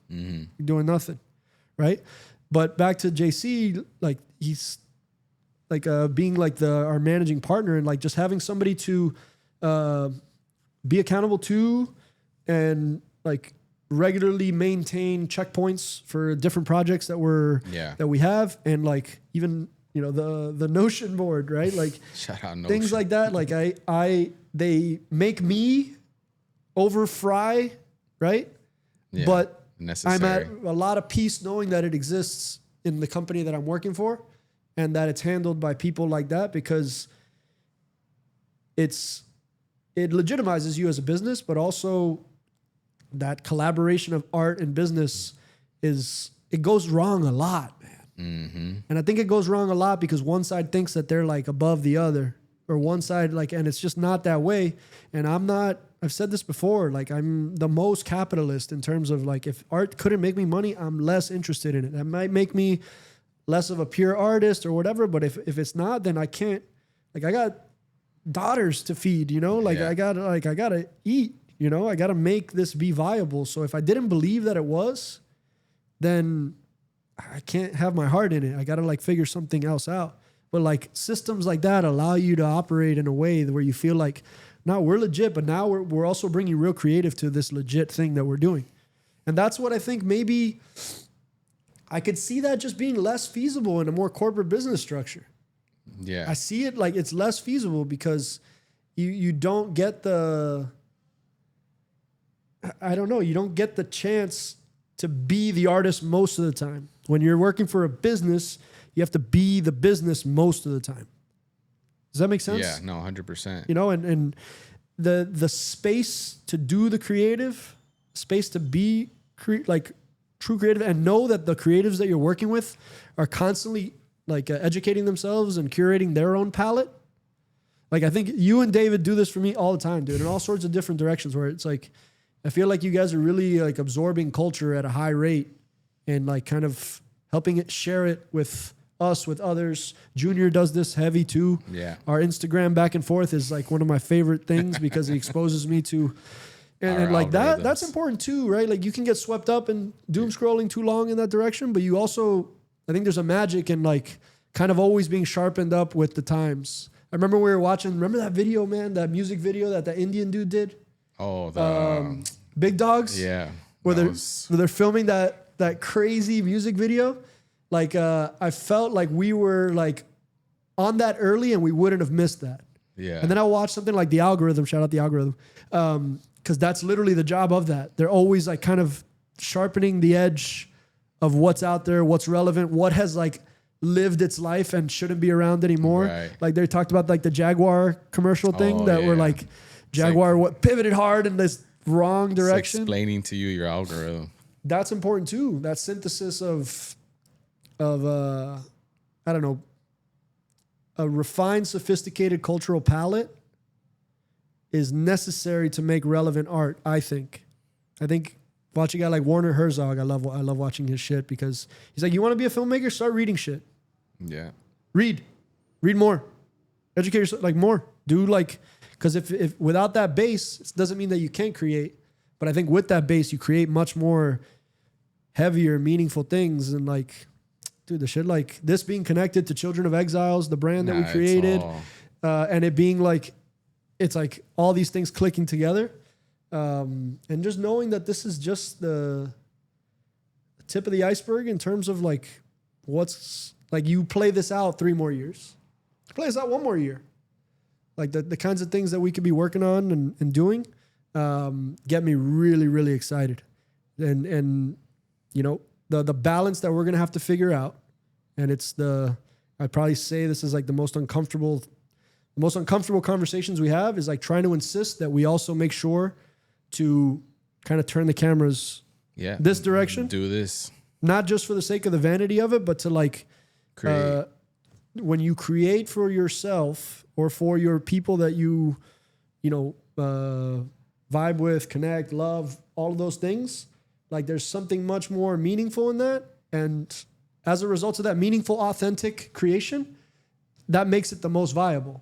doing nothing. Right. But back to JC, like he's like being like our managing partner and like just having somebody to be accountable to and like regularly maintain checkpoints for different projects that we have, and like even, you know, the Notion board, right? Like shout out Notion. Things like that. Like they make me over fry, right? Yeah, but necessary. I'm at a lot of peace knowing that it exists in the company that I'm working for and that it's handled by people like that, because it legitimizes you as a business, but also that collaboration of art and business it goes wrong a lot, man. Mm-hmm. And I think it goes wrong a lot because one side thinks that they're like above the other, or one side like, and it's just not that way. And I've said this before, like I'm the most capitalist in terms of like, if art couldn't make me money, I'm less interested in it. That might make me less of a pure artist or whatever. But if it's not, then I can't, like I got daughters to feed, you know, like I gotta eat, you know, I gotta make this be viable. So if I didn't believe that it was, then I can't have my heart in it. I gotta like figure something else out. But like systems like that allow you to operate in a way where you feel like, now we're legit, but now we're also bringing real creative to this legit thing that we're doing. And that's what I think maybe I could see that just being less feasible in a more corporate business structure. Yeah. I see it like it's less feasible because you don't get the, I don't know, you don't get the chance to be the artist most of the time. When you're working for a business, you have to be the business most of the time. Does that make sense? Yeah, no, 100%. You know, and the space to do the creative, space to be like true creative, and know that the creatives that you're working with are constantly like educating themselves and curating their own palette. Like I think you and David do this for me all the time, dude, in all sorts of different directions where it's like, I feel like you guys are really like absorbing culture at a high rate and like kind of helping it, share it with us, with others. Junior does this heavy too. Yeah. Our Instagram back and forth is like one of my favorite things because it exposes me to, and like that's important too, right? Like you can get swept up in doom scrolling too long in that direction, but you also, I think there's a magic in like kind of always being sharpened up with the times. I remember we were watching, remember that video, man, that music video that the Indian dude did? Oh, the Big Dogs? yeah. Where they're filming that crazy music video. Like I felt like we were like on that early and we wouldn't have missed that. Yeah. And then I watched something like The Algorithm, shout out The Algorithm. Because that's literally the job of that. They're always like kind of sharpening the edge of what's out there, what's relevant, what has like lived its life and shouldn't be around anymore. Right. Like they talked about like the Jaguar commercial thing were like Jaguar what pivoted hard in this wrong direction. It's explaining to you your algorithm. That's important too. That synthesis of I don't know, a refined, sophisticated cultural palette is necessary to make relevant art, I think. I think watching a guy like Werner Herzog, I love watching his shit because he's like, you want to be a filmmaker? Start reading shit. Yeah. Read more. Educate yourself, like more. Do like, because if without that base, it doesn't mean that you can't create. But I think with that base, you create much more heavier, meaningful things. And like, dude, the shit like this being connected to Children of Exiles, the brand that we created, and it being like, it's like all these things clicking together. And just knowing that this is just the tip of the iceberg in terms of like what's like you play this out 3 more years. Play this out 1 more year. Like the kinds of things that we could be working on and doing get me really, really excited. And you know, the balance that we're gonna have to figure out. And it's I'd probably say this is like the most uncomfortable conversations we have is like trying to insist that we also make sure to kind of turn the cameras this direction. Do this. Not just for the sake of the vanity of it, but to like Create. When you create for yourself or for your people that you know, vibe with, connect, love, all of those things, like there's something much more meaningful in that. And as a result of that meaningful, authentic creation, that makes it the most viable,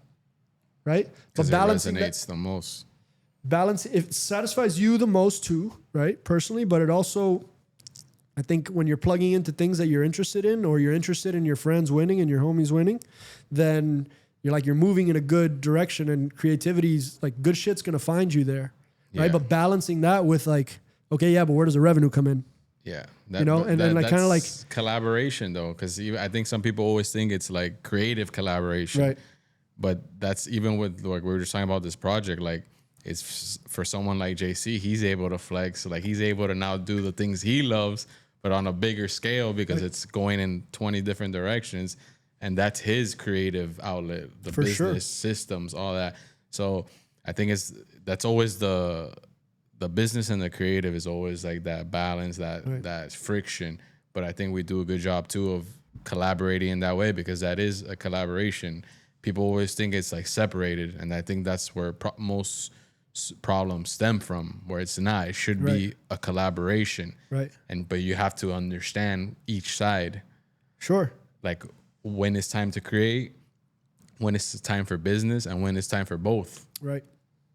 right? But balancing it resonates the most. Balance, it satisfies you the most too, right? Personally, but it also, I think when you're plugging into things that you're interested in, or you're interested in your friends winning and your homies winning, then you're moving in a good direction, and creativity's like good shit's gonna find you there, right? But balancing that with like, okay, yeah, but where does the revenue come in? Yeah, then like kind of like collaboration though, because I think some people always think it's like creative collaboration, right? But that's even with like we were just talking about this project, like it's for someone like JC, he's able to flex, like he's able to now do the things he loves, but on a bigger scale because it's going in 20 different directions, and that's his creative outlet, the for business systems, all that. So I think that's always the business and the creative is always like that balance, that friction. But I think we do a good job too of collaborating in that way, because that is a collaboration. People always think it's like separated, and I think that's where most problems stem from, where it's not. It should be a collaboration, right? But you have to understand each side. Sure. Like when it's time to create, when it's time for business, and when it's time for both. Right.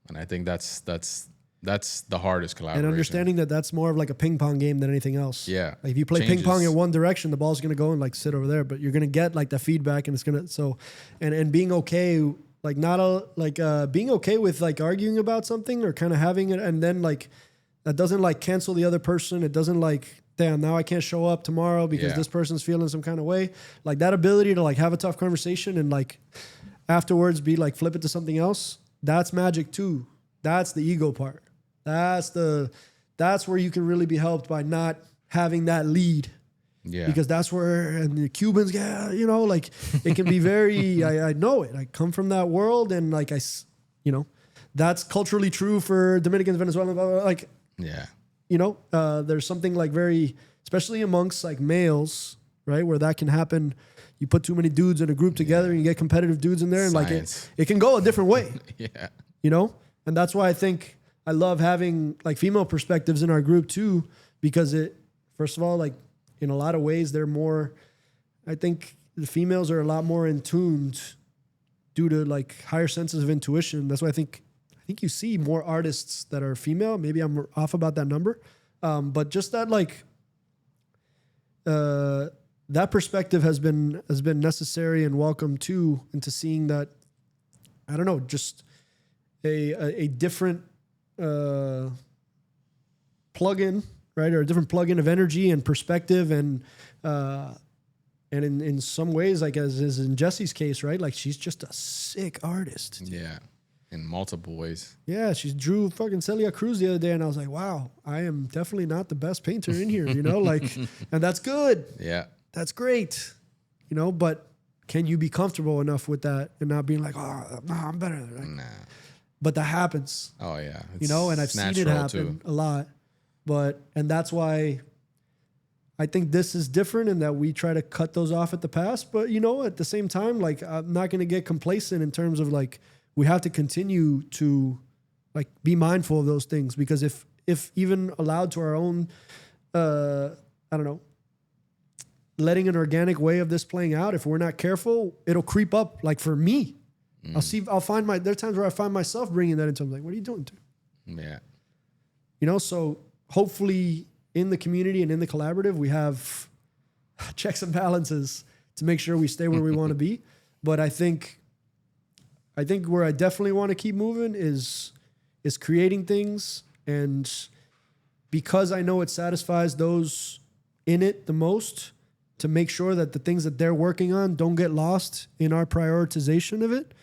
And I think that's the hardest collaboration. And understanding that that's more of like a ping pong game than anything else. Yeah. Like if you play ping pong in one direction, the ball's going to go and like sit over there, but you're going to get like the feedback, and it's going to, and being okay, like being okay with like arguing about something or kind of having it. And then like, that doesn't like cancel the other person. It doesn't like damn, now I can't show up tomorrow because Yeah. this person's feeling some kind of way. Like that ability to like have a tough conversation and like afterwards be like flip it to something else. That's magic too. That's the ego part. That's where you can really be helped by not having that lead. Yeah. Because that's where, and the Cubans, yeah, you know, like it can be very, I know it. I come from that world and like you know, that's culturally true for Dominicans, Venezuelans, blah, blah, blah. Like, Yeah. you know, there's something like very, especially amongst like males, right? Where that can happen. You put too many dudes in a group together and you get competitive dudes in there and Science. like it can go a different way, Yeah. you know? And that's why I think I love having like female perspectives in our group too, because it, first of all, like in a lot of ways, they're more, I think the females are a lot more in tuned due to like higher senses of intuition. That's why I think you see more artists that are female. Maybe I'm off about that number. But just that like, that perspective has been necessary and welcome too, into seeing that, I don't know, just a different plug-in, right? Or a different plug-in of energy and perspective and in some ways, like as is in Jesse's case, right? Like she's just a sick artist. Yeah. In multiple ways. Yeah, she drew fucking Celia Cruz the other day and I was like, wow, I am definitely not the best painter in here, you know? Like, and that's good. Yeah. That's great, you know, but can you be comfortable enough with that and not being like, oh, no, I'm better than that. Nah. But that happens, Oh yeah. you know, and I've It's seen it natural, happen too. a lot. And that's why I think this is different in that we try to cut those off at the pass. But, you know, at the same time, like, I'm not going to get complacent in terms of like, we have to continue to like be mindful of those things, because if even allowed to our own, I don't know, letting an organic way of this playing out, if we're not careful, it'll creep up. Like for me, I'll find there are times where I find myself bringing that into, I'm like, what are you doing? Yeah. You know, so hopefully in the community and in the collaborative, we have checks and balances to make sure we stay where we want to be. But I think where I definitely want to keep moving is creating things. And because I know it satisfies those in it the most, to make sure that the things that they're working on don't get lost in our prioritization of it,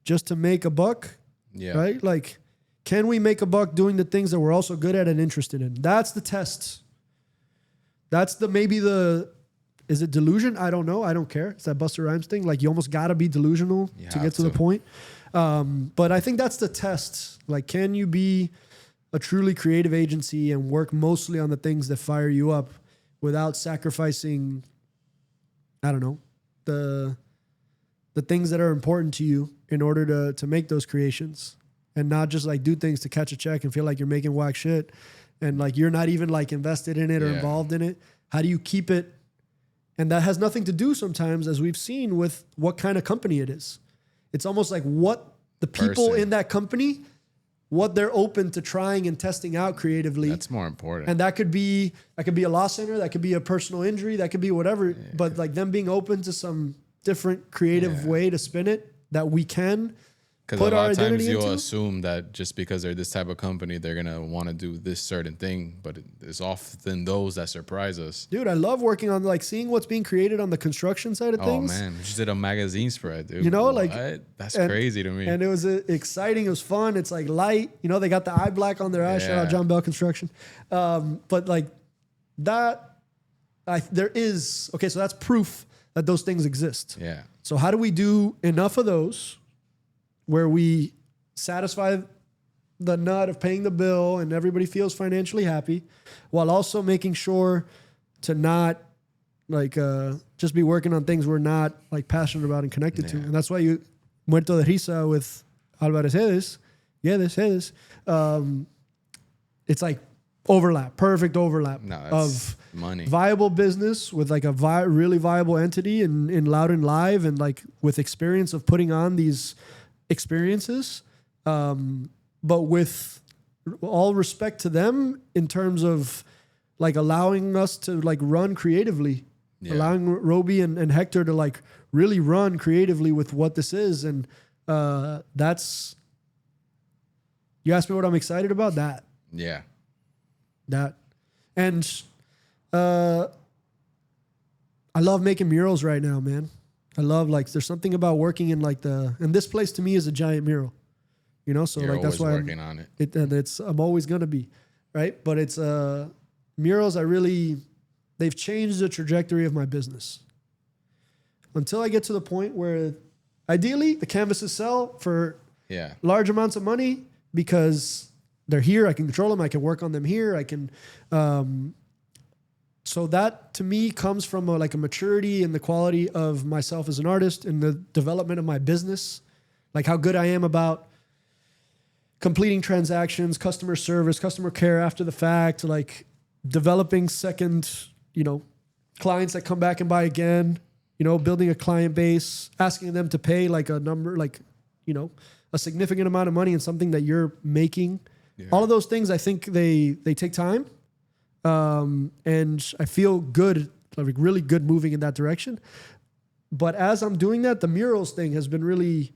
just to make a buck. Yeah. Right? Like, can we make a buck doing the things that we're also good at and interested in? That's the test. That's is it delusion? I don't know. I don't care. It's that Busta Rhymes thing. Like, you almost got to be delusional You to have get to the to. point. But I think that's the test. Like, can you be a truly creative agency and work mostly on the things that fire you up without sacrificing, I don't know, the things that are important to you in order to make those creations, and not just like do things to catch a check and feel like you're making whack shit and like you're not even like invested in it or Yeah. involved in it. How do you keep it? And that has nothing to do sometimes, as we've seen, with what kind of company it is. It's almost like what the people Person. in that company, what they're open to trying and testing out creatively. That's more important. And that could be a loss center, that could be a personal injury, that could be whatever. But like them being open to some different creative way to spin it that we can Because a put our lot of times identity you'll into. assume that just because they're this type of company, they're going to want to do this certain thing. But it's often those that surprise us. Dude, I love working on like seeing what's being created on the construction side of Oh, things. man. We just did a magazine spread, dude. You know, like- What? That's and- crazy to me. And it was exciting. It was fun. It's like light. You know, they got the eye black on their eyes. Shout out Yeah. John Bell Construction. But like that, there is, okay, so that's proof that those things exist. yeah. So how do we do enough of those where we satisfy the nut of paying the bill and everybody feels financially happy, while also making sure to not like just be working on things we're not like passionate about and connected to. Yeah. And that's why you Muerto de Risa with Alvarez Hedes, it's like perfect overlap No, that's of money. viable business with like a really viable entity in Loud and Live, and like with experience of putting on these experiences, but with all respect to them in terms of like allowing us to like run creatively, Yeah. allowing Roby and Hector to like really run creatively with what this is. And that's, you asked me what I'm excited about, that. Yeah. And I love making murals right now, man. I love like there's something about working in like and this place to me is a giant mural, you know. So You're like that's always why working on it. I'm always gonna be, right? But it's murals. They've changed the trajectory of my business. Until I get to the point where, ideally, the canvases sell for large amounts of money because they're here. I can control them. I can work on them here. I can. So that to me comes from a maturity in the quality of myself as an artist and the development of my business, like how good I am about completing transactions, customer service, customer care after the fact, like developing second, clients that come back and buy again, building a client base, asking them to pay like a number, a significant amount of money in something that you're making. Yeah. All of those things, I think they take time. And I feel good, like really good moving in that direction. But as I'm doing that, the murals thing has been really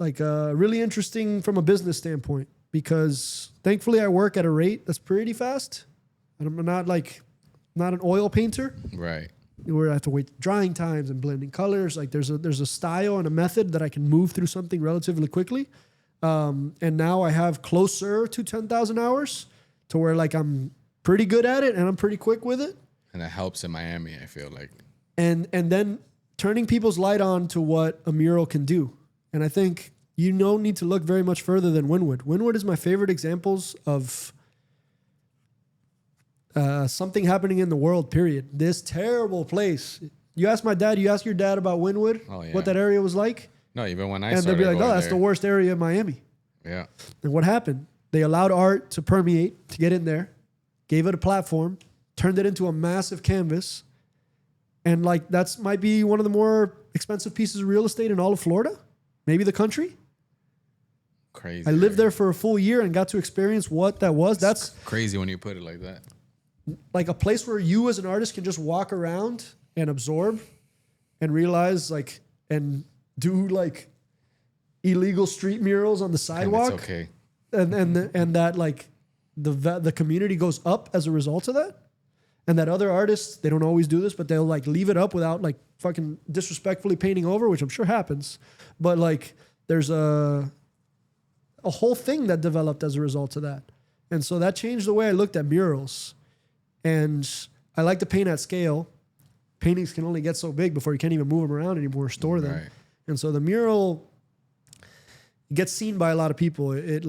really interesting from a business standpoint, because thankfully I work at a rate that's pretty fast. And I'm not an oil painter. Right. Where I have to wait drying times and blending colors. Like there's a style and a method that I can move through something relatively quickly. And now I have closer to 10,000 hours to where like I'm pretty good at it and I'm pretty quick with it. And that helps in Miami, I feel like. And then turning people's light on to what a mural can do. And I think you don't need to look very much further than Wynwood. Wynwood is my favorite examples of something happening in the world, period. This terrible place. You ask your dad about Wynwood, what that area was like. No, even when I and started they'll be like, going that's there. the worst area in Miami. Yeah. And what happened? They allowed art to permeate, to get in there, gave it a platform, turned it into a massive canvas. And like that's might be one of the more expensive pieces of real estate in all of Florida, maybe the country. Crazy. I lived there for a full year and got to experience what that was. That's crazy when you put it like that. Like a place where you as an artist can just walk around and absorb and realize and do illegal street murals on the sidewalk. And it's okay. And that the community goes up as a result of that. And that other artists, they don't always do this, but they'll leave it up without fucking disrespectfully painting over, which I'm sure happens. But there's a whole thing that developed as a result of that. And so that changed the way I looked at murals. And I like to paint at scale. Paintings can only get so big before you can't even move them around anymore or store them. Right. And so the mural gets seen by a lot of people. And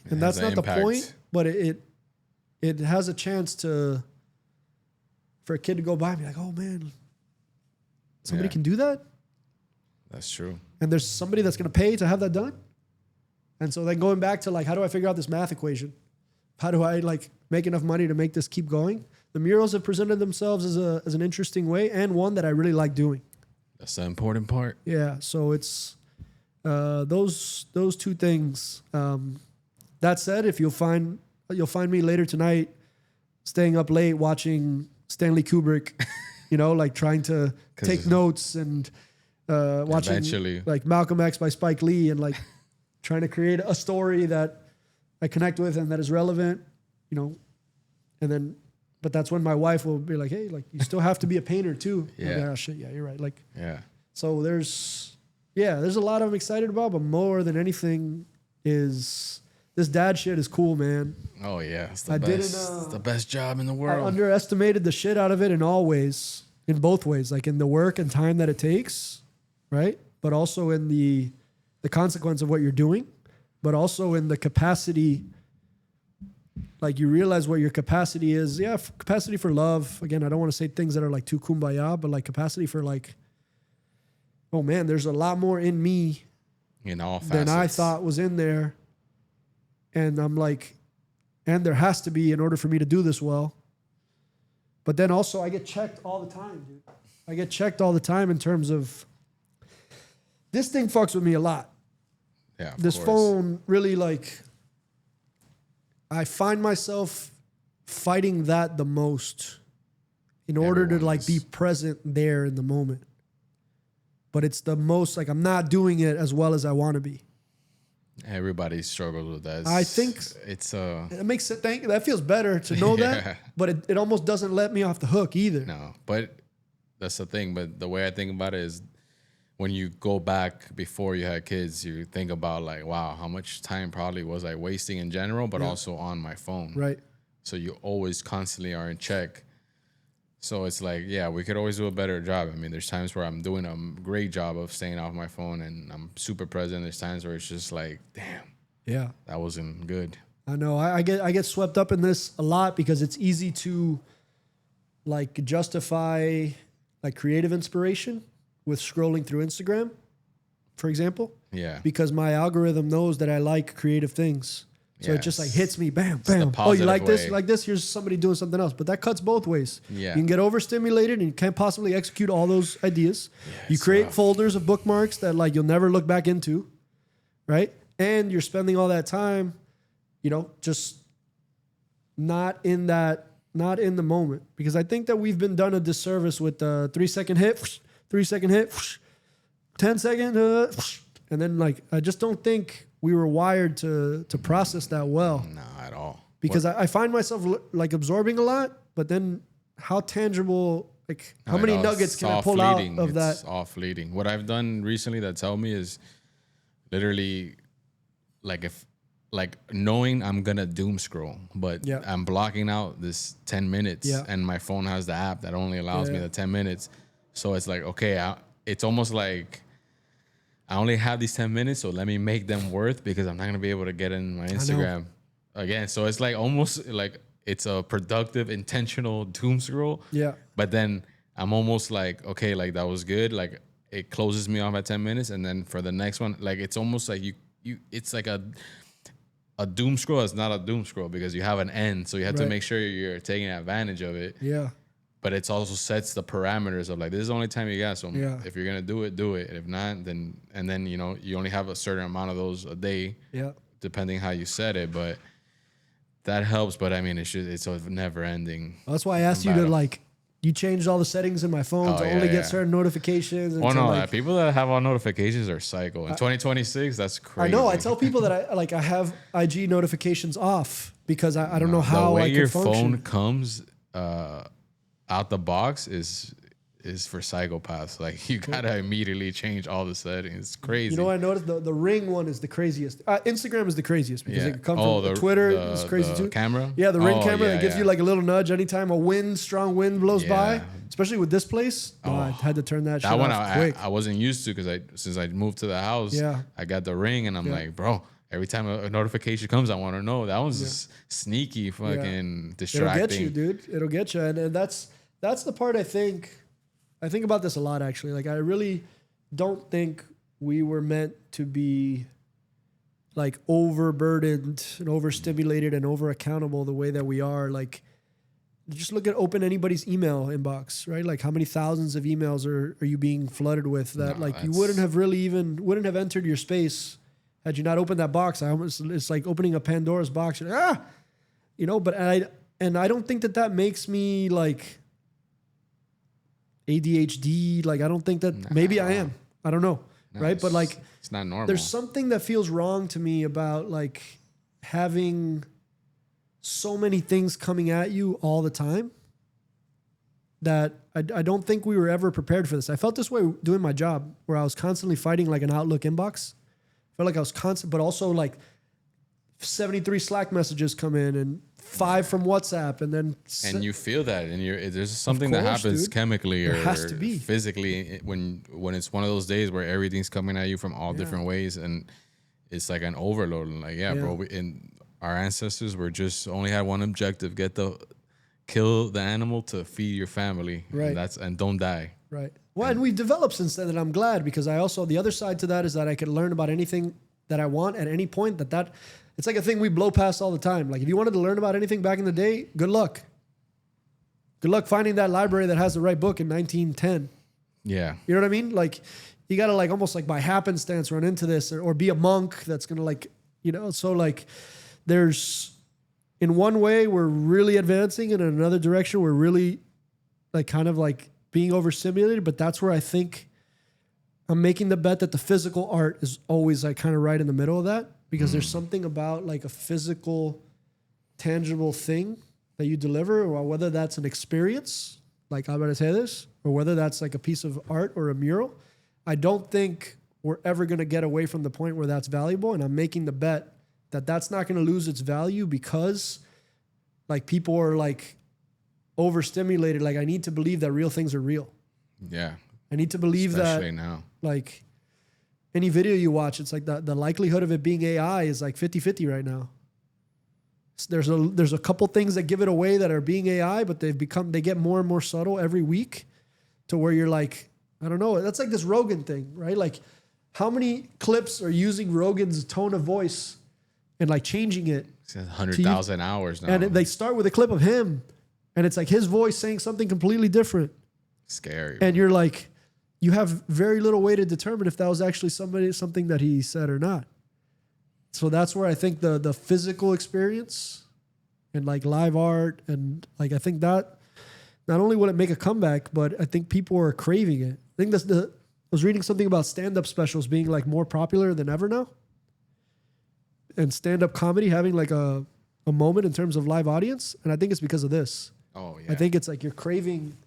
that's not the point, but it has a chance for a kid to go by and be like, oh man, somebody can do that? That's true. And there's somebody that's going to pay to have that done? And so then going back to how do I figure out this math equation? How do I make enough money to make this keep going? The murals have presented themselves as an interesting way, and one that I really like doing. That's the important part. Yeah. So it's those two things. That said, if you'll find me later tonight, staying up late watching Stanley Kubrick, trying to take notes and watching eventually. Malcolm X by Spike Lee and trying to create a story that I connect with and that is relevant, and then, but that's when my wife will be like, hey, you still have to be a painter too. Yeah. Like, oh shit. Yeah, you're right. Yeah. So there's a lot I'm excited about, but more than anything is this dad shit is cool, man. Oh yeah. It's the best job in the world. I underestimated the shit out of it in all ways, in both ways, in the work and time that it takes, right? But also in the consequence of what you're doing, but also in the capacity. You realize what your capacity is. Yeah, capacity for love. Again, I don't want to say things that are too kumbaya, but capacity for oh man, there's a lot more in me in all facets than I thought was in there. And I'm and there has to be in order for me to do this well. But then also I get checked all the time, dude. I get checked all the time in terms of this thing fucks with me a lot. Yeah. This phone really I find myself fighting that the most in order to be present there in the moment. But it's the most I'm not doing it as well as I want to be. Everybody struggles with that. I think it's it makes it that feels better to know Yeah. that, but it almost doesn't let me off the hook either. no, but that's the thing. But the way I think about it is when you go back before you had kids, you think about like, wow, how much time probably was I wasting in general, but also on my phone. Right. So you always constantly are in check. So it's like, yeah, we could always do a better job. I mean, there's times where I'm doing a great job of staying off my phone and I'm super present. There's times where it's just like, damn, Yeah. that wasn't good. I know. I get swept up in this a lot because it's easy to like justify like creative inspiration with scrolling through Instagram, for example, Yeah. because my algorithm knows that I like creative things. So it just like Yes. hits me, bam, the bam. Oh, you positive like this? way. You like this? Here's somebody doing something else. But that cuts both ways. Yeah. You can get overstimulated and you can't possibly execute all those ideas. You it's create rough. folders of bookmarks that like you'll never look back into, right? And you're spending all that time, just not in the moment. Because I think that we've been done a disservice with the 3-second hit, 3-second hit, 10-second, and then like I just don't think we were wired to process that well. No, at all. Because I find myself like absorbing a lot, but then how tangible, like how many nuggets can I pull out of that? It's all fleeting. What I've done recently that's helped me is literally like knowing I'm gonna doom scroll, but Yeah. I'm blocking out this 10 minutes Yeah. and my phone has the app that only allows me Yeah. the 10 minutes. So it's like, okay, it's almost like I only have these 10 minutes, so let me make them worth because I'm not gonna be able to get in my Instagram again. So it's like almost like it's a productive, intentional doom scroll. Yeah. But then I'm almost like, okay, like that was good. Like it closes me off at 10 minutes. And then for the next one, like it's almost like it's like a doom scroll is not a doom scroll because you have an end. So you have to Right. make sure you're taking advantage of it. Yeah. But it's also sets the parameters of like, this is the only time you got. So Yeah. if you're going to do it, do it. If not, then, and then, you only have a certain amount of those a day, Yeah. depending how you set it. But that helps. But I mean, it's a never ending. That's why I asked you to battle. like, you changed all the settings in my phone to yeah, only yeah. get certain notifications. And Oh to, no, like, people that have all notifications are psycho. In 2026, that's I crazy. know. I tell people that I have IG notifications off because I don't know how the way I your can function. phone comes out the box is for psychopaths. Like you gotta immediately change all the settings. It's crazy. You know what I noticed? The ring one is the craziest. Instagram is the craziest because Yeah. it comes from Twitter. It's crazy the too. camera? Yeah, the ring Oh, camera yeah, that gives yeah. you like a little nudge anytime a strong wind blows by. Yeah. Especially with this place, I had to turn that shit that one off I quick. I wasn't used to because since I moved to the house, Yeah. I got the ring and I'm like, bro, every time a notification comes, I want to know. That one's just sneaky, fucking distracting. It'll get you, dude. It'll get you, and that's the part I think about this a lot actually. Like I really don't think we were meant to be like overburdened and overstimulated and over accountable the way that we are. Like just open anybody's email inbox, right? Like how many thousands of emails are you being flooded with that like you wouldn't have entered your space had you not opened that box. It's like opening a Pandora's box. But I don't think that makes me like ADHD. Like I don't think that maybe I am. I don't know. No, Right. But like it's not normal. there's something that feels wrong to me about like having so many things coming at you all the time that I don't think we were ever prepared for this. I felt this way doing my job where I was constantly fighting like an Outlook inbox. I felt like I was constant, but also like 73 Slack messages come in and 5 from WhatsApp, and then and you feel that, and there's something that course, happens dude. chemically There or has to be. physically when it's one of those days where everything's coming at you from all different ways, and it's like an overload. And like, bro, and our ancestors were just only had one objective: kill the animal to feed your family, Right. and don't die. Right. Well, and we've developed since then, and I'm glad because I also, the other side to that is that I could learn about anything that I want at any point. That it's like a thing we blow past all the time. Like if you wanted to learn about anything back in the day, good luck. Good luck finding that library that has the right book in 1910. Yeah. You know what I mean? Like you got to like almost like by happenstance run into this or be a monk that's going to like, so like there's in one way we're really advancing and in another direction we're really like kind of like being overstimulated, but that's where I think I'm making the bet that the physical art is always like kind of right in the middle of that, because there's something about like a physical, tangible thing that you deliver, or whether that's an experience, like this, or whether that's like a piece of art or a mural. I don't think we're ever going to get away from the point where that's valuable. And I'm making the bet that that's not going to lose its value because like people are like overstimulated. Like I need to believe that real things are real. Yeah. I need to believe Especially that now. Like any video you watch, it's like the likelihood of it being AI is like 50-50 right now. There's a couple things that give it away that are being AI, but they get more and more subtle every week to where you're like, I don't know. That's like this Rogan thing, right? Like how many clips are using Rogan's tone of voice and like changing it? It's 100,000 hours now. And they start with a clip of him and it's like his voice saying something completely different. Scary. And you're like, you have very little way to determine if that was actually something that he said or not. So that's where I think the physical experience and like live art and like I think that not only will it make a comeback, but I think people are craving it. I think I was reading something about stand-up specials being like more popular than ever now, and stand-up comedy having like a moment in terms of live audience, and I think it's because of this. Oh yeah. I think it's like you're craving.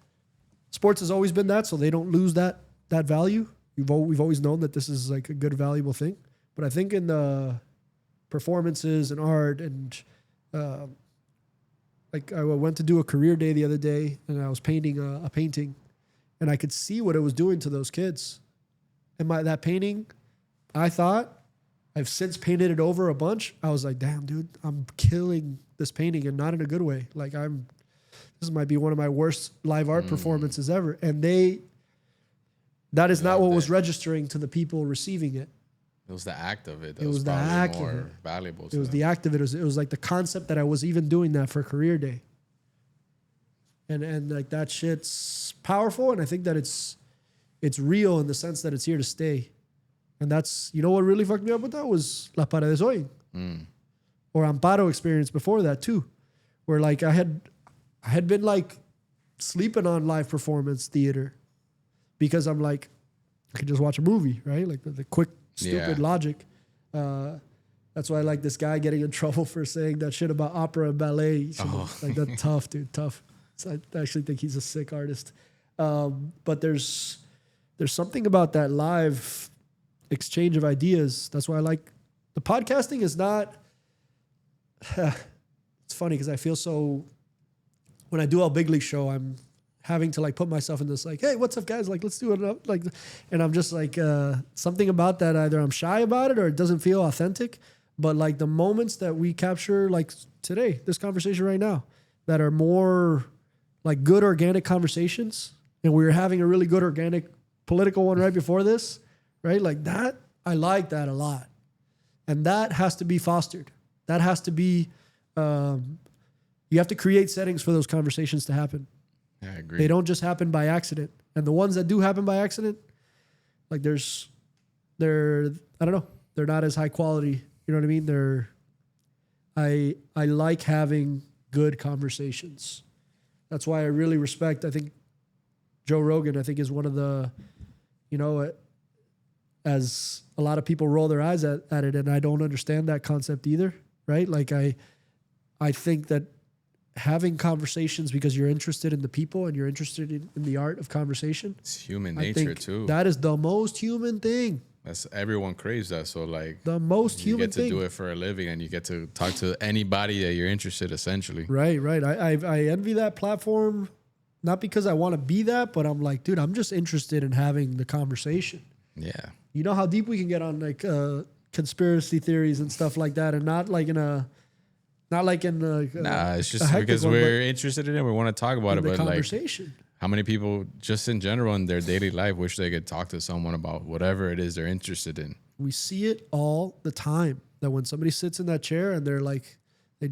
Sports has always been that, so they don't lose that value. We've always known that this is like a good, valuable thing. But I think in the performances and art and like I went to do a career day the other day, and I was painting a painting, and I could see what it was doing to those kids. And that painting, I thought, I've since painted it over a bunch. I was like, damn, dude, I'm killing this painting, and not in a good way. Like this might be one of my worst live art performances ever. And that is not what was registering to the people receiving it. It was the act of it. It was the act of it. Valuable. It was the act of it. It was like the concept that I was even doing that for career day. And like that shit's powerful. And I think that it's real in the sense that it's here to stay. And that's, you know what really fucked me up with that was La Paredes Hoy. Or Amparo experience before that too. Where like I had been like sleeping on live performance theater because I'm like, I could just watch a movie, right? Like the quick, stupid logic. That's why I like this guy getting in trouble for saying that shit about opera and ballet. Like that's tough, dude, tough. So I actually think he's a sick artist. But there's something about that live exchange of ideas. That's why I like the podcasting is not, it's funny because I feel so, when I do a big league show, I'm having to like put myself in this like, hey, what's up guys? Like, let's do it. Like, and I'm just like, something about that. Either I'm shy about it or it doesn't feel authentic, but like the moments that we capture, like today, this conversation right now, that are more like good organic conversations. And we were having a really good organic political one right before this, right? Like that, I like that a lot. And that has to be fostered. That has to be, you have to create settings for those conversations to happen. Yeah, I agree. They don't just happen by accident. And the ones that do happen by accident, like they're, I don't know, they're not as high quality. You know what I mean? I like having good conversations. That's why I really respect, I think Joe Rogan, I think is one of the, you know, as a lot of people roll their eyes at it, and I don't understand that concept either, right? Like I think that having conversations because you're interested in the people and you're interested in the art of conversation. It's human nature too. That is the most human thing. That's everyone craves that. So like the most human thing. You get to do it for a living and you get to talk to anybody that you're interested essentially. Right. I envy that platform, not because I want to be that, but I'm like, dude, I'm just interested in having the conversation. Yeah. You know how deep we can get on like conspiracy theories and stuff like that, and not like in it's just because we're interested in it. We want to talk about it, but conversation. Like, how many people just in general in their daily life wish they could talk to someone about whatever it is they're interested in? We see it all the time. That when somebody sits in that chair and they're like, they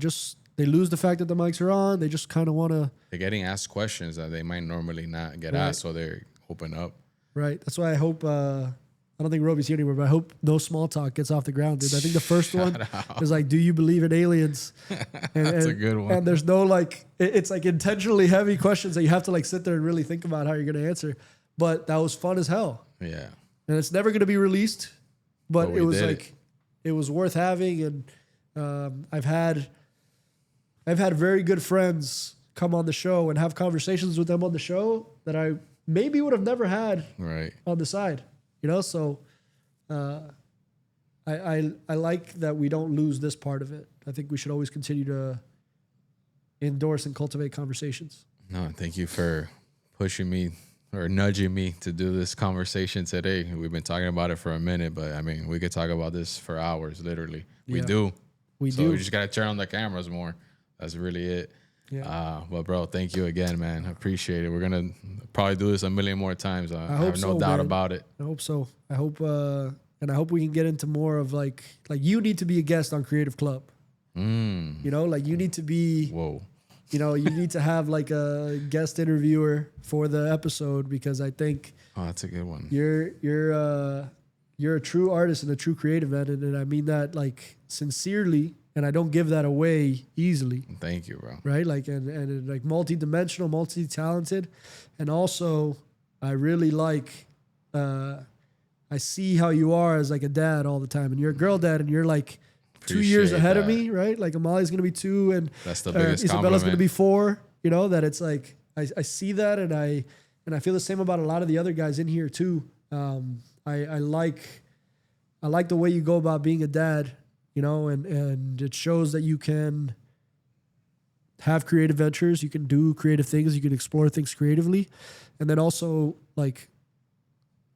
lose the fact that the mics are on. They just kind of want to. They're getting asked questions that they might normally not get asked, so they're open up. Right. That's why I hope. I don't think Roby's here anymore, but I hope no small talk gets off the ground, dude. I think the first one is like, do you believe in aliens? And, That's a good one. And there's no like, it's like intentionally heavy questions that you have to like sit there and really think about how you're going to answer. But that was fun as hell. Yeah. and it's never going to be released, but we it was did like it was worth having. And I've had very good friends come on the show and have conversations with them on the show that I maybe would have never had Right. on the side, you know. So I like that we don't lose this part of it. I think we should always continue to endorse and cultivate conversations. No, thank you for pushing me or nudging me to do this conversation today. We've been talking about it for a minute, but I mean, we could talk about this for hours, literally. We Yeah. do. We So do. we just got to turn on the cameras more. That's really it. Yeah. Well, bro, thank you again, man. I appreciate it. We're going to probably do this a million more times. I hope have no so, doubt man. about it. I hope so. I hope we can get into more of like you need to be a guest on Creative Club. Mm. You know, like you need to be, Whoa. you know, you need to have like a guest interviewer for the episode, because I think Oh, that's a good one. you're a true artist and a true creative, man, and I mean that like sincerely, and I don't give that away easily, Thank you, bro. right? Like and like multi-dimensional, multi-talented, and also I really like I see how you are as like a dad all the time, and you're a girl dad, and you're like 2 years Appreciate ahead of that. me, right? Like Amali's gonna be 2, and That's the biggest Isabella's gonna compliment. be 4. You know, that it's like I see that, and I feel the same about a lot of the other guys in here too. I like the way you go about being a dad, you know, and it shows that you can have creative ventures, you can do creative things, you can explore things creatively, and then also like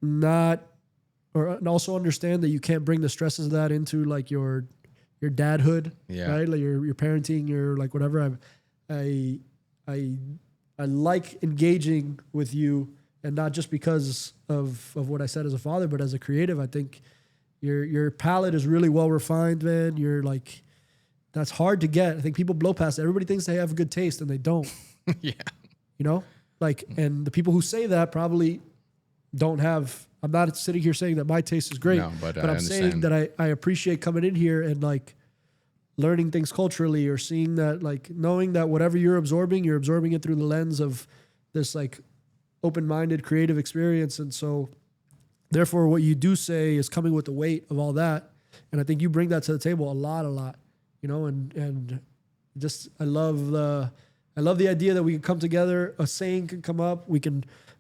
and also understand that you can't bring the stresses of that into like your dadhood, Yeah. right? Like your parenting, your like whatever. I like engaging with you, and not just because of what I said as a father, but as a creative. I think your palette is really well refined, man. You're like, that's hard to get. I think people blow past it. Everybody thinks they have good taste, and they don't. Yeah. You know, like, and the people who say that probably don't have. I'm not sitting here saying that my taste is great, No, but I I'm understand. saying that I appreciate coming in here and like learning things culturally, or seeing that, like, knowing that whatever you're absorbing it through the lens of this like open-minded creative experience. And so therefore what you do say is coming with the weight of all that. And I think you bring that to the table a lot, you know, and just, I love the idea that we can come together. A saying can come up.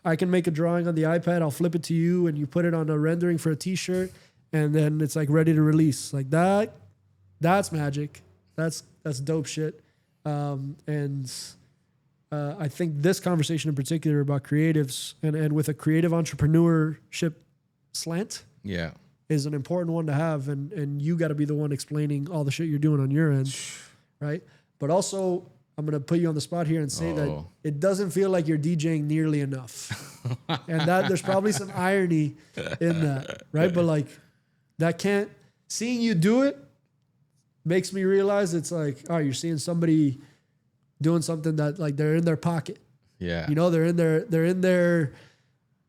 I can make a drawing on the iPad. I'll flip it to you, and you put it on a rendering for a T-shirt, and then it's like ready to release. Like that. That's magic. That's dope shit. And I think this conversation in particular about creatives and with a creative entrepreneurship slant Yeah. is an important one to have. And you got to be the one explaining all the shit you're doing on your end, right? But also, I'm going to put you on the spot here and say that Oh. it doesn't feel like you're DJing nearly enough. And that there's probably some irony in that, right? But like, seeing you do it makes me realize it's like, oh, you're seeing somebody doing something that like they're in their pocket. Yeah. You know, they're in their,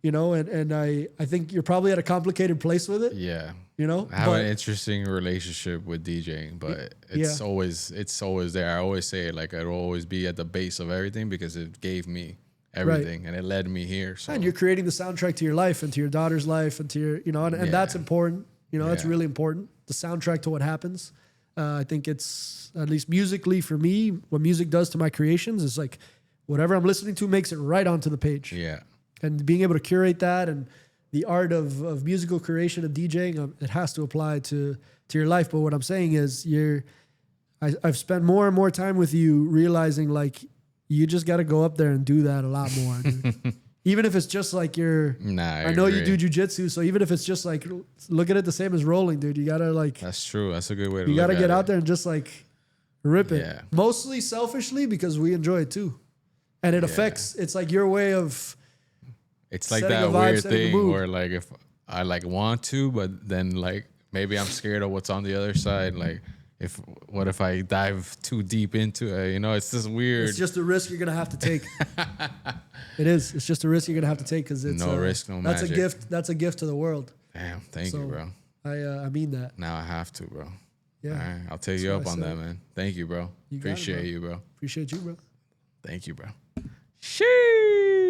you know, and I think you're probably at a complicated place with it, Yeah. you know? I have But- an interesting relationship with DJing, but it's Yeah. always there. I always say it, like, it'll always be at the base of everything because it gave me everything and it led me here. So And you're creating the soundtrack to your life and to your daughter's life and to your, you know, and that's important. You know, that's Yeah. really important. The soundtrack to what happens. I think it's, at least musically for me, what music does to my creations is like whatever I'm listening to makes it right onto the page. yeah. And being able to curate that, and the art of musical creation and DJing, it has to apply to your life. But what I'm saying is I've spent more and more time with you realizing like you just got to go up there and do that a lot more. Dude. Even if it's just like I know you do jujitsu, so even if it's just like, look at it the same as rolling, dude. You gotta like, That's true. That's a good way to you look gotta at get it. out there and just like rip it. Yeah. Mostly selfishly because we enjoy it too, and it affects. It's like your way of. It's like setting that a vibe, weird setting a thing mood. where like if I like want to, but then like maybe I'm scared of what's on the other side. Like what if I dive too deep into it? You know, it's just weird. It's just a risk you're gonna have to take. It is. It's just a risk you're gonna have to take because it's No risk, no that's magic. a gift. That's a gift to the world. Damn, thank So, you, bro. I mean that. Now I have to, bro. Yeah. All right, I'll take you That's up what I on that, said. man. Thank you, bro. You got it, Appreciate bro. you, bro. Appreciate you, bro. Thank you, bro. Sheesh.